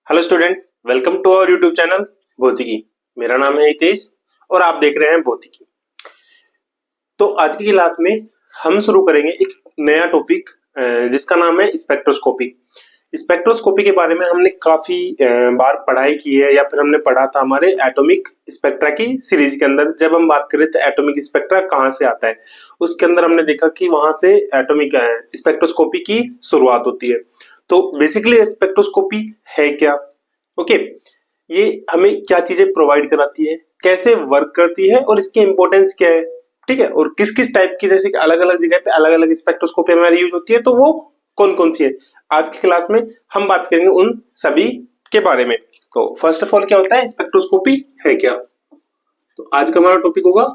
Hello students, welcome to our YouTube channel Bhautiki. मेरा नाम है हितेश और आप देख रहे हैं भौतिकी। तो आज की क्लास में हम शुरू करेंगे एक नया टॉपिक जिसका नाम है स्पेक्ट्रोस्कोपी। स्पेक्ट्रोस्कोपी के बारे में हमने काफी बार पढ़ाई की है या फिर हमने पढ़ा था हमारे एटॉमिक स्पेक्ट्रा की सीरीज के अंदर। जब हम बात करें तो एटॉमिक स्पेक्ट्रा कहाँ से आता है, उसके अंदर हमने देखा कि वहां से एटॉमिक स्पेक्ट्रोस्कोपी की शुरुआत होती है। तो बेसिकली स्पेक्ट्रोस्कोपी है क्या? ओके, ये हमें क्या चीजें प्रोवाइड कराती है, कैसे वर्क करती है और इसकी इंपॉर्टेंस क्या है, ठीक है, और किस किस टाइप की, जैसे कि अलग अलग जगह पे अलग अलग स्पेक्ट्रोस्कोपी हमारी यूज होती है, तो वो कौन कौन सी है। आज की क्लास में हम बात करेंगे उन सभी के बारे में। तो फर्स्ट ऑफ ऑल क्या होता है, स्पेक्ट्रोस्कोपी है क्या? तो आज का हमारा टॉपिक होगा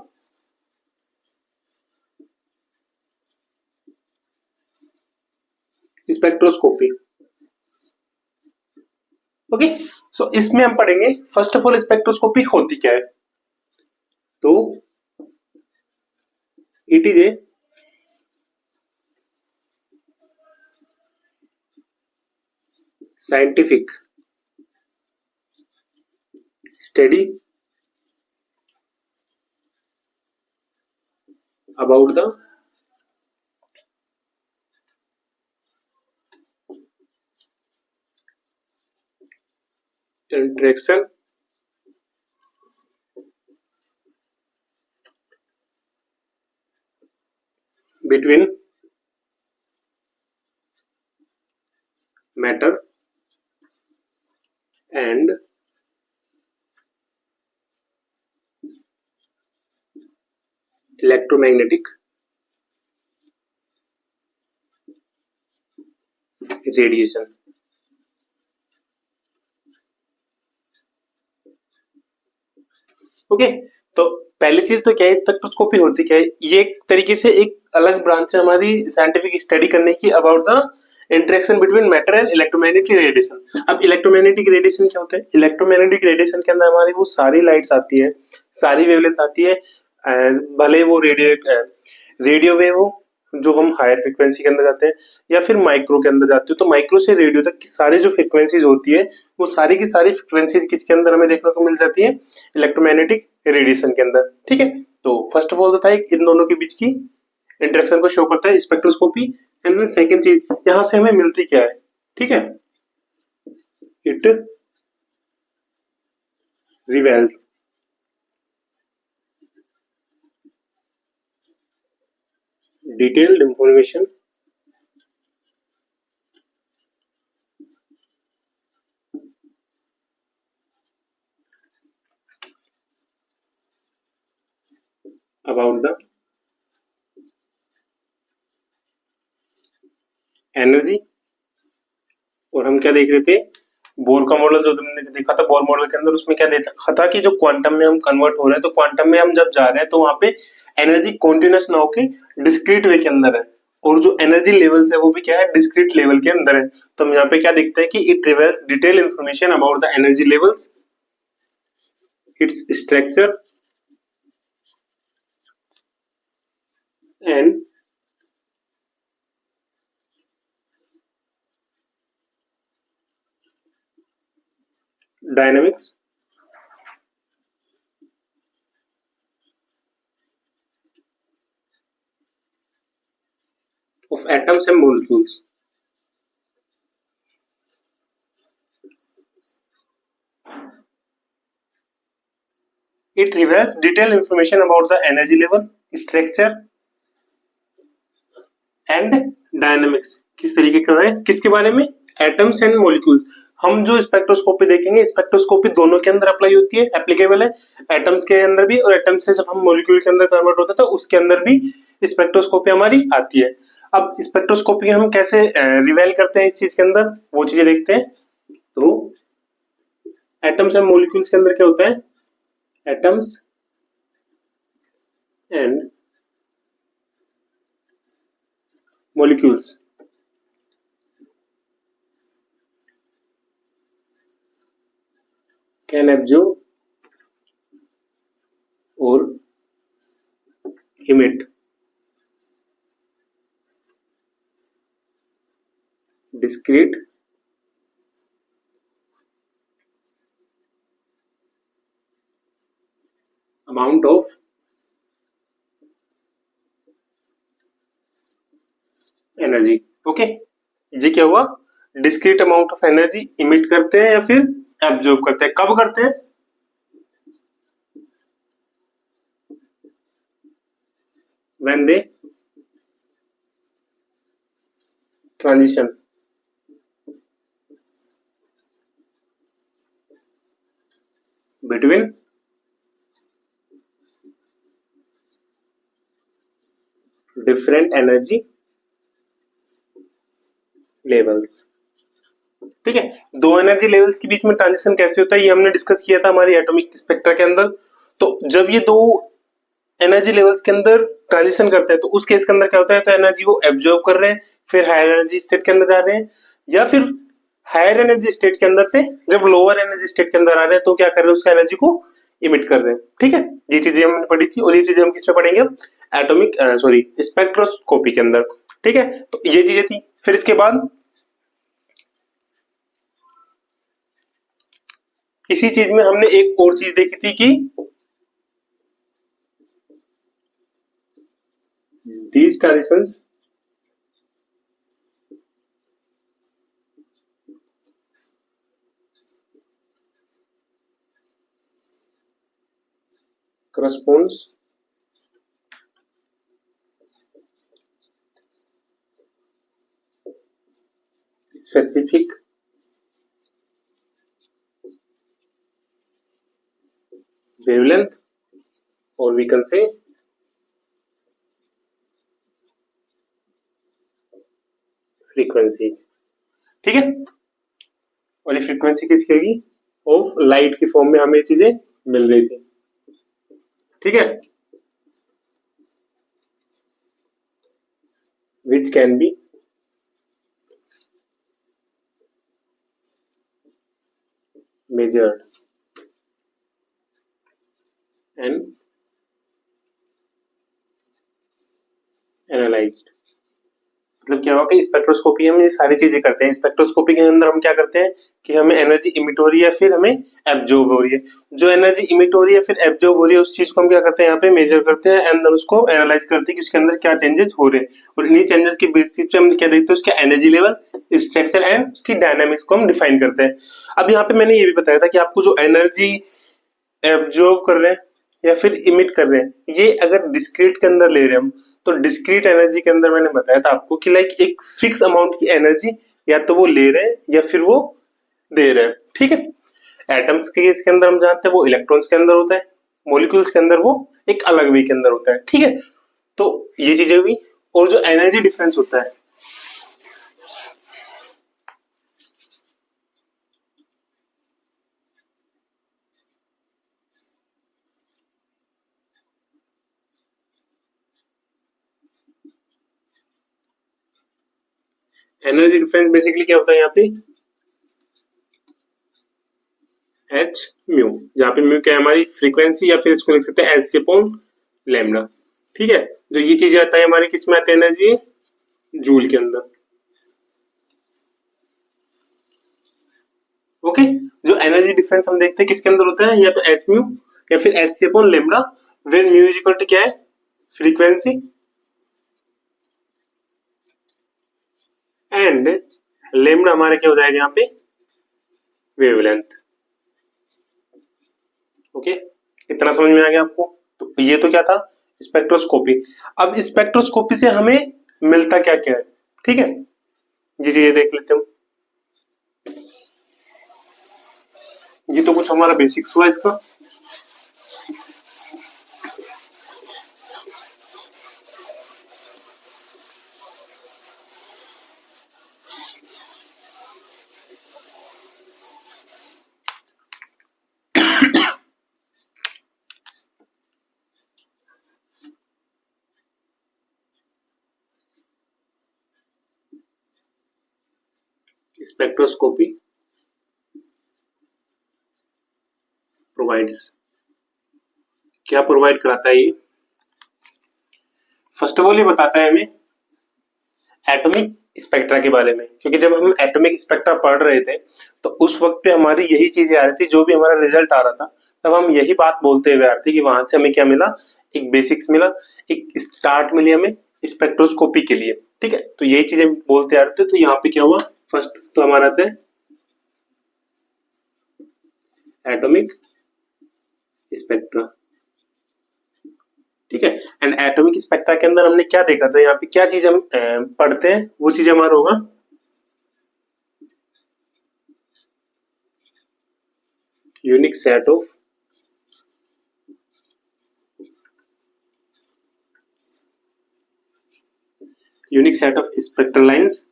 स्पेक्ट्रोस्कोपी। ओके, सो इसमें हम पढ़ेंगे फर्स्ट ऑफ ऑल स्पेक्ट्रोस्कोपी होती क्या है। तो it is a scientific study about the interaction between matter and electromagnetic radiation। Okay, तो पहली चीज तो क्या है, स्पेक्ट्रोस्कोपी होती क्या है? ये एक तरीके से एक अलग ब्रांच है हमारी साइंटिफिक स्टडी करने की about the interaction between matter and electromagnetic radiation. अब इलेक्ट्रोमैग्नेटिक रेडिएशन क्या होता है? इलेक्ट्रोमैग्नेटिक रेडिएशन के अंदर हमारी वो सारी लाइट्स आती है, सारी वेवलेंथ आती है, भले वो रेडियो वेव हो जो हम हायर फ्रिक्वेंसी के अंदर जाते हैं या फिर माइक्रो के अंदर जाते हो। तो माइक्रो से रेडियो तक की सारी जो फ्रिक्वेंसीज होती है वो सारी की सारी फ्रिक्वेंसीज किसके अंदर हमें देखने को मिल जाती है? इलेक्ट्रोमैग्नेटिक रेडिएशन के अंदर। ठीक है, तो फर्स्ट ऑफ ऑल तो था इन दोनों के बीच की इंटरेक्शन को शो करता है स्पेक्ट्रोस्कोपी। एंड देन सेकंड चीज यहां से हमें मिलती क्या है, ठीक है, it reveals detailed information about the energy. और हम क्या देख रहे थे, बोर का मॉडल जो तुमने देखा था, बोर मॉडल के अंदर उसमें क्या देखा था कि जो क्वांटम में हम कन्वर्ट हो रहे हैं, तो क्वांटम में हम जब जा रहे हैं तो वहां पे एनर्जी कॉन्टिन्यूस ना होके डिस्क्रीट वे के अंदर है, और जो एनर्जी लेवल्स है वो भी क्या है, डिस्क्रीट लेवल के अंदर है। तो हम यहाँ पे क्या देखते हैं कि it reveals detail information about the energy levels, its structure and dynamics of atoms and molecules. It reveals detailed information about the energy level, structure and dynamics। किस तरीके का है, किसके बारे में? Atoms and molecules. हम जो स्पेक्ट्रोस्कोपी देखेंगे, स्पेक्ट्रोस्कोपी दोनों के अंदर अप्लाई होती है, एप्लीकेबल है, एटम्स के अंदर भी, और एटम्स से जब हम मॉलिक्यूल के अंदर कन्वर्ट होता है तो उसके अंदर भी स्पेक्ट्रोस्कोपी हमारी आती है। अब स्पेक्ट्रोस्कोपी हम कैसे रिवेल करते हैं इस चीज के अंदर, वो चीजें देखते हैं। तो एटम्स एंड मॉलिक्यूल्स के अंदर क्या होता है, atoms and molecules can absorb or emit discrete amount of energy. Okay, ये क्या हुआ, discrete amount of energy emit करते हैं या फिर एब्जॉर्ब करते हैं। कब करते हैं, when they transition between different energy levels. ठीक है, दो एनर्जी लेवल्स के बीच में ट्रांजिशन कैसे होता है ये हमने डिस्कस किया था हमारी एटॉमिक स्पेक्ट्रा के अंदर। तो जब ये दो एनर्जी लेवल्स के अंदर ट्रांजिशन करते हैं तो उस केस के अंदर क्या होता है, तो एनर्जी वो एब्जॉर्ब कर रहे हैं फिर हायर एनर्जी स्टेट के अंदर जा रहे हैं, या फिर हायर एनर्जी स्टेट के अंदर से जब लोअर एनर्जी स्टेट के अंदर आ रहे हैं तो क्या कर रहे हैं, उसका एनर्जी को इमिट कर रहे हैं। ठीक है, ये चीजें हमने पढ़ी थी और ये चीजें हम किसमें पढ़ेंगे, एटॉमिक सॉरी स्पेक्ट्रोस्कोपी के अंदर। ठीक है, तो ये चीजें थी। फिर इसके बाद इसी चीज में हमने एक और चीज देखी थी कि these transitions corresponds specific wavelength or we can say frequencies। ठीक है, और ये फ्रीक्वेंसी किसकी होगी, ऑफ लाइट की फॉर्म में हमें ये चीजें मिल रही थी। ठीक है, which can be measured and analyzed। मतलब क्या होगा कि स्पेक्ट्रोस्कोपी हम ये सारी चीजें करते हैं। स्पेक्ट्रोस्कोपी के अंदर हम क्या करते हैं कि हमें एनर्जी इमिट हो रही है फिर हमें एब्जॉर्ब हो रही है। जो एनर्जी इमिट हो रही है फिर एब्जॉर्ब हो रही है उस चीज को हम क्या करते हैं, यहाँ पे मेजर करते हैं एंड देन उसको एनालाइज करते हैं कि उसके अंदर क्या चेंजेस हो रहे हैं, और इन्हीं चेंजेस के बेसिस पे हम क्या देखते हैं, उसका एनर्जी लेवल, स्ट्रक्चर एंड उसकी डायनामिक्स को हम डिफाइन करते हैं। अब यहाँ पे मैंने ये भी बताया था कि आपको जो एनर्जी एब्जॉर्ब कर रहे हैं या फिर इमिट कर रहे हैं, ये अगर डिस्क्रीट के अंदर ले रहे हैं हम, तो डिस्क्रीट एनर्जी के अंदर मैंने बताया था आपको कि लाइक एक फिक्स अमाउंट की एनर्जी या तो वो ले रहे हैं या फिर वो दे रहे हैं। ठीक है, एटम्स के केस के अंदर हम जानते हैं वो इलेक्ट्रॉन्स के अंदर होता है, मॉलिक्यूल्स के अंदर वो एक अलग वे के अंदर होता है। ठीक है, तो ये चीजें हुई। और जो एनर्जी डिफरेंस होता है, एनर्जी डिफरेंस बेसिकली क्या होता है यहाँ पे, एच म्यू, जहाँ पे म्यू क्या है हमारी फ्रीक्वेंसी, या फिर इसको लिख सकते हैं एच सी अपॉन लैम्डा। ठीक है, जो ये चीजें आता है हमारी किस में आती है, एनर्जी जूल के अंदर। ओके, जो एनर्जी डिफरेंस हम देखते हैं किसके अंदर होता है, या तो एच म्यू या फिर H C upon lambda, when mu is equal to क्या है, फ्रीक्वेंसी, एंड लैम्डा हमारे क्या हो जाएगा यहाँ पे, वेवलेंथ। ओके, इतना समझ में आ गया आपको। तो ये तो क्या था, स्पेक्ट्रोस्कोपी। अब स्पेक्ट्रोस्कोपी से हमें मिलता क्या क्या है, ठीक है, जी जी ये देख लेते हैं। ये तो कुछ हमारा बेसिक्स हुआ इसका। स्पेक्ट्रोस्कोपी प्रोवाइड्स, क्या प्रोवाइड कराता है ये, फर्स्ट ऑफ ऑल ये बताता है हमें एटॉमिक स्पेक्ट्रा के बारे में, क्योंकि जब हम एटॉमिक स्पेक्ट्रा पढ़ रहे थे तो उस वक्त पे हमारी यही चीजें आ रही थी, जो भी हमारा रिजल्ट आ रहा था तब हम यही बात बोलते हुए आते कि वहां से हमें क्या मिला, एक बेसिक्स मिला, एक स्टार्ट मिली हमें स्पेक्ट्रोस्कोपी के लिए। ठीक है, तो यही चीजें बोलते आ रहे थे। तो यहाँ पे क्या हुआ, फर्स्ट तो हमारा आता है एटॉमिक स्पेक्ट्रा। ठीक है, एंड एटॉमिक स्पेक्ट्रा के अंदर हमने क्या देखा था, यहाँ पे क्या चीज हम पढ़ते हैं वो चीज हमारा होगा unique set of spectral lines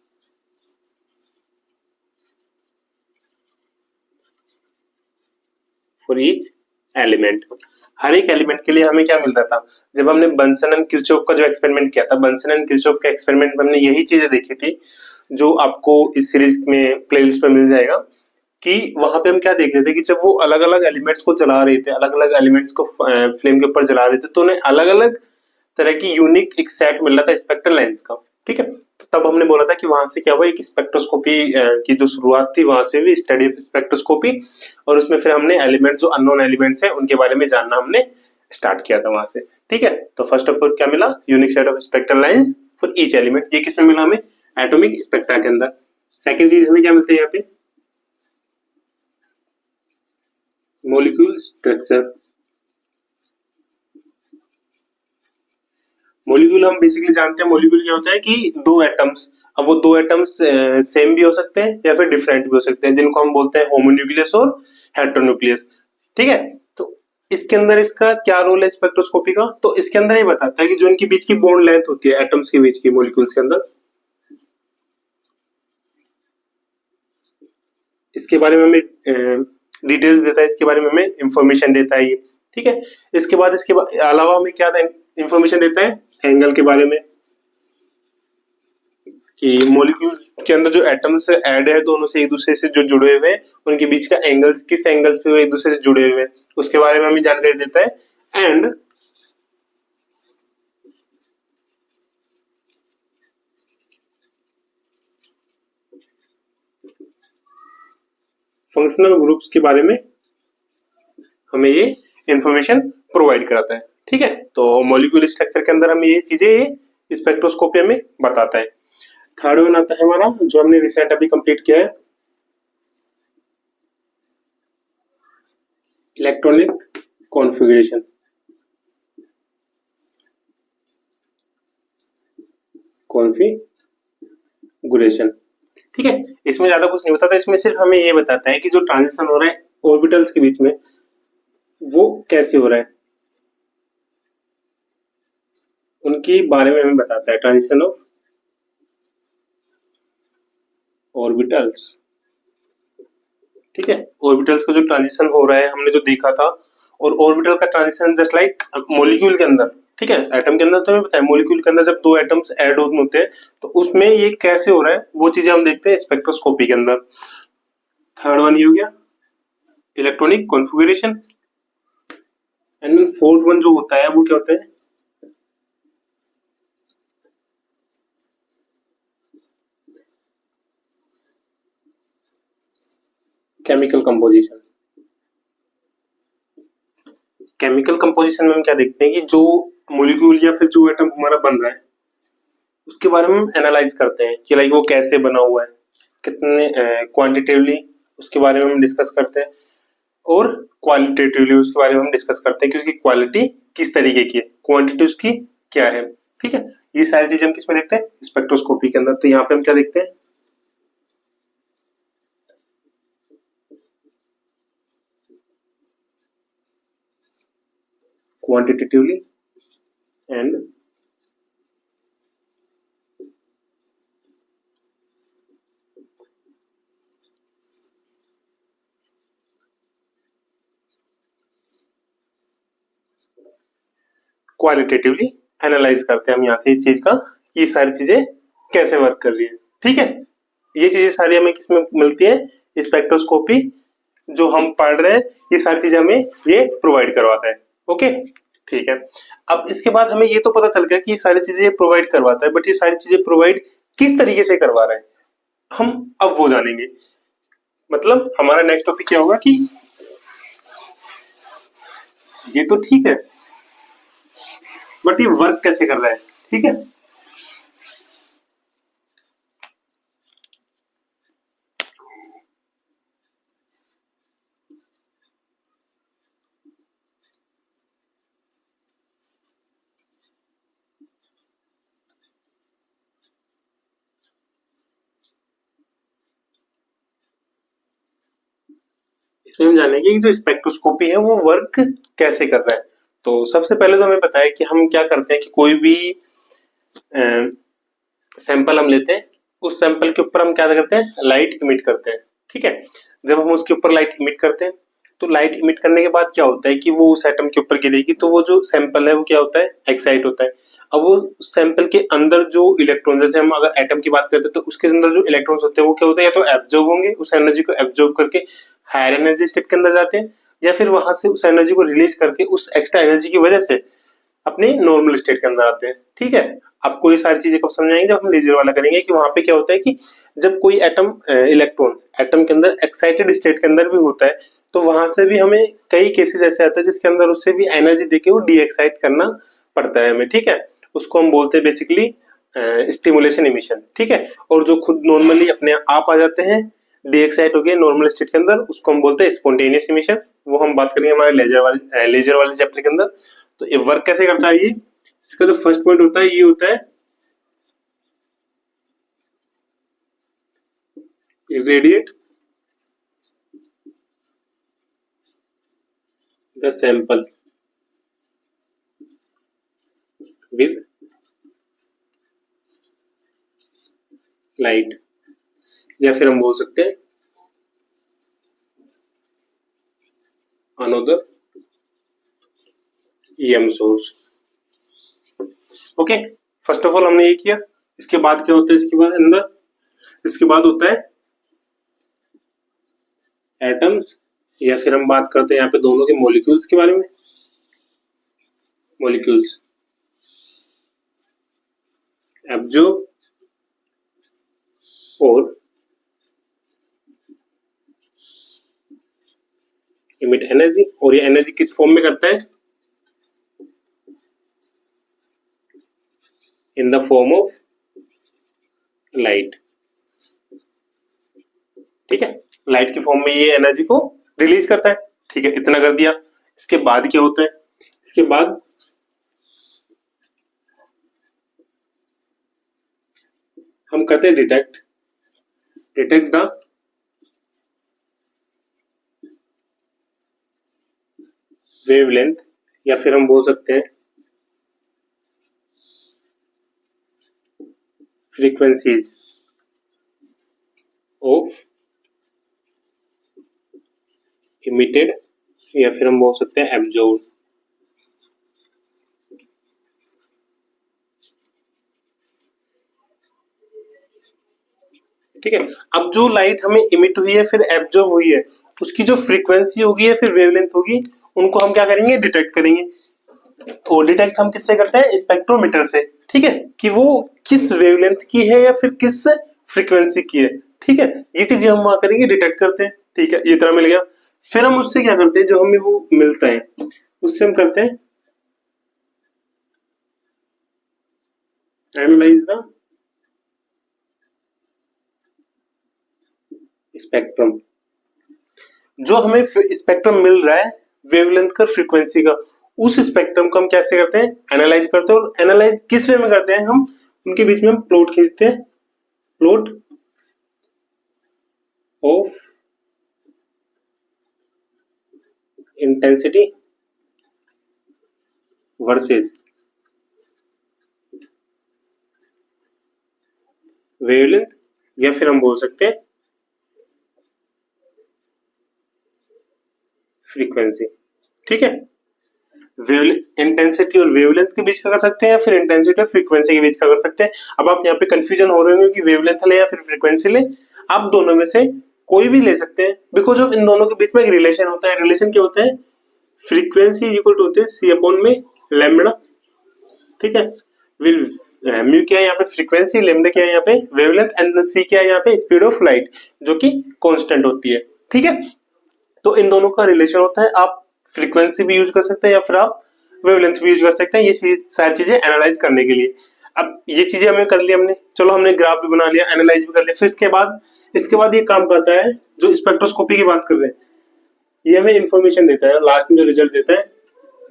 for each element. हर एक एलिमेंट के लिए हमें क्या मिल रहा था, जब हमने बंसन एंड किरचॉफ का जो एक्सपेरिमेंट किया था, बंसन एंड किरचॉफ के एक्सपेरिमेंट में हमने यही चीजें देखी थी जो आपको इस सीरीज में प्लेलिस्ट में मिल जाएगा। कि वहां पे हम क्या देख रहे थे कि जब वो अलग अलग एलिमेंट्स को जला रहे थे, अलग अलग एलिमेंट्स को फ्लेम के ऊपर जला रहे थे, तो उन्हें अलग अलग तरह की यूनिक एक सेट मिल रहा था स्पेक्ट्रल लाइंस का। ठीक है, तो तब हमने बोला था कि वहां से क्या हुआ, एक स्पेक्ट्रोस्कोपी की जो शुरुआत थी वहां से हुई, स्टडी ऑफ स्पेक्ट्रोस्कोपी। और उसमें फिर हमने एलिमेंट जो अननोन एलिमेंट्स हैं उनके बारे में जानना हमने स्टार्ट किया था वहां से। ठीक है, तो फर्स्ट ऑफ ऑल क्या मिला, unique set of spectral lines for each element. ये किसमें मिला हमें, एटॉमिक स्पेक्ट्रा के अंदर। सेकेंड चीज हमें क्या मिलता है यहाँ पे, मोलिक्यूल स्ट्रक्चर। मोलिक्यूल हम बेसिकली जानते हैं, मोलिक्यूल क्या होता है कि दो एटम्स, अब वो दो एटम्स सेम भी हो सकते हैं या फिर डिफरेंट भी हो सकते हैं, जिनको हम बोलते हैं होमोन्यूक्लियस और हेटेरोन्यूक्लियस। ठीक है, तो इसके अंदर इसका क्या रोल है स्पेक्ट्रोस्कोपी का, तो इसके अंदर ये बताता है कि जो इनके बीच की बॉन्ड लेंथ होती है एटम्स के बीच की मोलिक्यूल्स के अंदर, इसके बारे में हमें डिटेल्स देता है, इसके बारे में हमें इंफॉर्मेशन देता है ये। ठीक है, इसके बाद अलावा हमें क्या इंफॉर्मेशन देता है, एंगल के बारे में, कि मॉलिक्यूल के अंदर जो एटम्स ऐड है दोनों से एक दूसरे से जो जुड़े हुए हैं, उनके बीच का एंगल्स किस एंगल्स पे वो एक दूसरे से जुड़े हुए हैं, उसके बारे में हमें जानकारी देता है। एंड फंक्शनल ग्रुप्स के बारे में हमें ये इंफॉर्मेशन प्रोवाइड कराता है। ठीक है, तो मॉलिक्यूल स्ट्रक्चर के अंदर हमें ये चीजें स्पेक्ट्रोस्कोपी हमें बताता है। थर्ड वन आता है हमारा जो हमने रिसेंट अभी कंप्लीट किया है, इलेक्ट्रॉनिक कॉन्फ़िगरेशन। कॉन्फ़िगरेशन, ठीक है, इसमें ज्यादा कुछ नहीं बताता, इसमें सिर्फ हमें ये बताता है कि जो ट्रांजिशन हो रहा है ऑर्बिटल्स के बीच में वो कैसे हो रहा है, उनके बारे में हमें बताता है, ट्रांजिशन ऑफ ऑर्बिटल्स। ठीक है, ऑर्बिटल्स का जो ट्रांजिशन हो रहा है हमने जो देखा था, और ऑर्बिटल का ट्रांजिशन जस्ट लाइक मॉलिक्यूल के अंदर, ठीक है, एटम के अंदर तो हमें पता है, मॉलिक्यूल के अंदर जब दो एटम्स ऐड होते हैं तो उसमें ये कैसे हो रहा है वो चीजें हम देखते हैं स्पेक्ट्रोस्कोपी के अंदर। थर्ड वन ये हो गया electronic configuration. And fourth one जो होता है वो क्या होता है, केमिकल कंपोजिशन। केमिकल कंपोजिशन में हम क्या देखते हैं कि जो मॉलिक्यूल या फिर जो एटम हमारा बन रहा है उसके बारे में हम एनालाइज करते हैं कि लाइक वो कैसे बना हुआ है, कितने क्वांटिटेटिवली उसके बारे में हम डिस्कस करते हैं, और क्वालिटेटिवली उसके बारे में हम डिस्कस करते हैं कि उसकी क्वालिटी किस तरीके की है, क्वांटिटी उसकी क्या है। ठीक है, ये सारी चीजें हम किसमें देखते हैं, स्पेक्ट्रोस्कोपी के अंदर। तो यहाँ पे हम क्या देखते हैं, क्वांटिटेटिवली एंड क्वालिटेटिवली एनालाइज करते हैं हम यहाँ से इस चीज का, ये सारी चीजें कैसे वर्क कर रही है। ठीक है, ये चीजें सारी हमें किसमें मिलती है, स्पेक्ट्रोस्कोपी जो हम पढ़ रहे हैं ये सारी चीजें हमें ये प्रोवाइड करवाता है। ओके, ठीक है, अब इसके बाद हमें ये तो पता चल गया कि ये सारी चीजें प्रोवाइड करवाता है, बट ये सारी चीजें प्रोवाइड किस तरीके से करवा रहा है हम अब वो जानेंगे। मतलब हमारा नेक्स्ट टॉपिक क्या होगा कि ये तो ठीक है, बट ये वर्क कैसे कर रहा है, ठीक है। इसमें हम जानेंगे कि जो स्पेक्ट्रोस्कोपी है वो वर्क कैसे कर रहा है। तो सबसे पहले तो हमें पता है कि हम क्या करते हैं कि कोई भी सैंपल हम लेते हैं, उस सैंपल के ऊपर हम क्या करते हैं, लाइट इमिट करते हैं, ठीक है। जब हम उसके ऊपर लाइट इमिट करते हैं तो लाइट इमिट करने के बाद क्या होता है कि वो उस एटम के ऊपर गिरेगी, तो वो जो सैंपल है वो क्या होता है, एक्साइट होता है। अब वो सैंपल के अंदर जो इलेक्ट्रॉन, जैसे हम अगर एटम की बात करते हैं तो उसके अंदर जो इलेक्ट्रॉन्स होते हैं वो क्या होता है, या तो एब्जॉर्ब होंगे, उस एनर्जी को एब्जॉर्ब करके हायर एनर्जी स्टेट के अंदर जाते हैं, या फिर वहां से उस एनर्जी को रिलीज करके उस एक्स्ट्रा एनर्जी की वजह से अपने नॉर्मल स्टेट के अंदर आते हैं, ठीक है। आपको ये सारी चीजें कब समझ आएंगे, जब हम लेजर वाला करेंगे कि वहां पे क्या होता है कि जब कोई एटम इलेक्ट्रॉन एटम के अंदर एक्साइटेड स्टेट के अंदर भी होता है, तो वहां से भी हमें कई केसेस ऐसे आते हैं जिसके अंदर उससे भी एनर्जी देके वो डी एक्साइट करना पड़ता है हमें, ठीक है। उसको हम बोलते हैं बेसिकली स्टिमुलेशन इमिशन, ठीक है। और जो खुद नॉर्मली अपने आप आ जाते हैं, डी एक्साइट हो गए नॉर्मल स्टेट के अंदर, उसको हम बोलते हैं स्पॉन्टेनियस इमिशन। वो हम बात करेंगे हमारे लेजर वाले चैप्टर के अंदर। तो ये वर्क कैसे करता है, ये इसका जो फर्स्ट पॉइंट होता है ये होता है irradiate the sample with light, या फिर हम बोल सकते हैं another EM source। Okay, first of all हमने ये किया। इसके बाद क्या होता है, इसके बाद अंदर, इसके बाद होता है एटम्स, या फिर हम बात करते हैं यहाँ पे दोनों के मॉलिक्यूल्स के बारे में। मॉलिक्यूल्स एब्जॉर्ब और इमिट एनर्जी, और ये एनर्जी किस फॉर्म में करता है, in the form of light, ठीक है। लाइट की फॉर्म में ये एनर्जी को रिलीज करता है, ठीक है। इतना कर दिया। इसके बाद क्या होता है, इसके बाद हम कहते हैं डिटेक्ट द वेवलेंथ, या फिर हम बोल सकते हैं फ्रीक्वेंसीज ऑफ इमिटेड, या फिर हम बोल सकते हैं एब्जॉर्ब, ठीक है। अब जो लाइट हमें इमिट हुई है फिर एब्जॉर्ब हुई है, उसकी जो फ्रीक्वेंसी होगी या फिर वेवलेंथ होगी, उनको हम क्या करेंगे, डिटेक्ट करेंगे। और डिटेक्ट हम किससे करते हैं, स्पेक्ट्रोमीटर से, ठीक है, कि वो किस वेवलेंथ की है या फिर किस फ्रीक्वेंसी की है, ठीक है। ये चीजें हम वहां करेंगे, डिटेक्ट करते हैं, ठीक है। ये तरह मिल गया। फिर हम उससे क्या करते हैं, जो हमें वो मिलता है उससे हम करते हैं एनालाइज द स्पेक्ट्रम। जो हमें स्पेक्ट्रम मिल रहा है वेवलेंथ का, फ्रीक्वेंसी का, उस स्पेक्ट्रम को हम कैसे करते हैं, एनालाइज करते हैं। और एनालाइज किस वे में करते हैं, हम उनके बीच में हम प्लॉट खींचते हैं, plot of intensity versus wavelength, या फिर हम बोल सकते हैं फ्रीक्वेंसी, ठीक है। इंटेंसिटी और वेवलेंथ के बीच का कर सकते हैं, या फिर इंटेंसिटी और फ्रीक्वेंसी के बीच का कर सकते हैं। अब आप यहाँ पे कंफ्यूजन हो रहे होंगे कि वेवलेंथ ले या फिर फ्रीक्वेंसी ले। आप दोनों में से कोई भी ले सकते हैं, बिकॉज ऑफ इन दोनों के बीच में एक रिलेशन होता है। रिलेशन क्या होता है, फ्रीक्वेंसी इक्वल टू होते हैं सी अपॉन में लैम्बडा, ठीक है। विल म्यू क्या है यहाँ पे, फ्रीक्वेंसी, लैम्बडा क्या है यहाँ पे, वेवलेंथ, एंड सी क्या है यहाँ पे, स्पीड ऑफ लाइट, जो कि कांस्टेंट होती है, ठीक है। तो इन दोनों का रिलेशन होता है। आप फ्रीक्वेंसी भी यूज कर सकते हैं या फिर आप वेवलेंथ भी यूज कर सकते हैं, ये सारी चीजें एनालाइज करने के लिए। अब ये चीजें हमें कर ली हमने, चलो हमने ग्राफ भी बना लिया, एनालाइज भी कर लिया, फिर इसके बाद ये काम करता है जो स्पेक्ट्रोस्कोपी की बात कर रहे हैं, ये हमें इंफॉर्मेशन देता है लास्ट में जो रिजल्ट देता है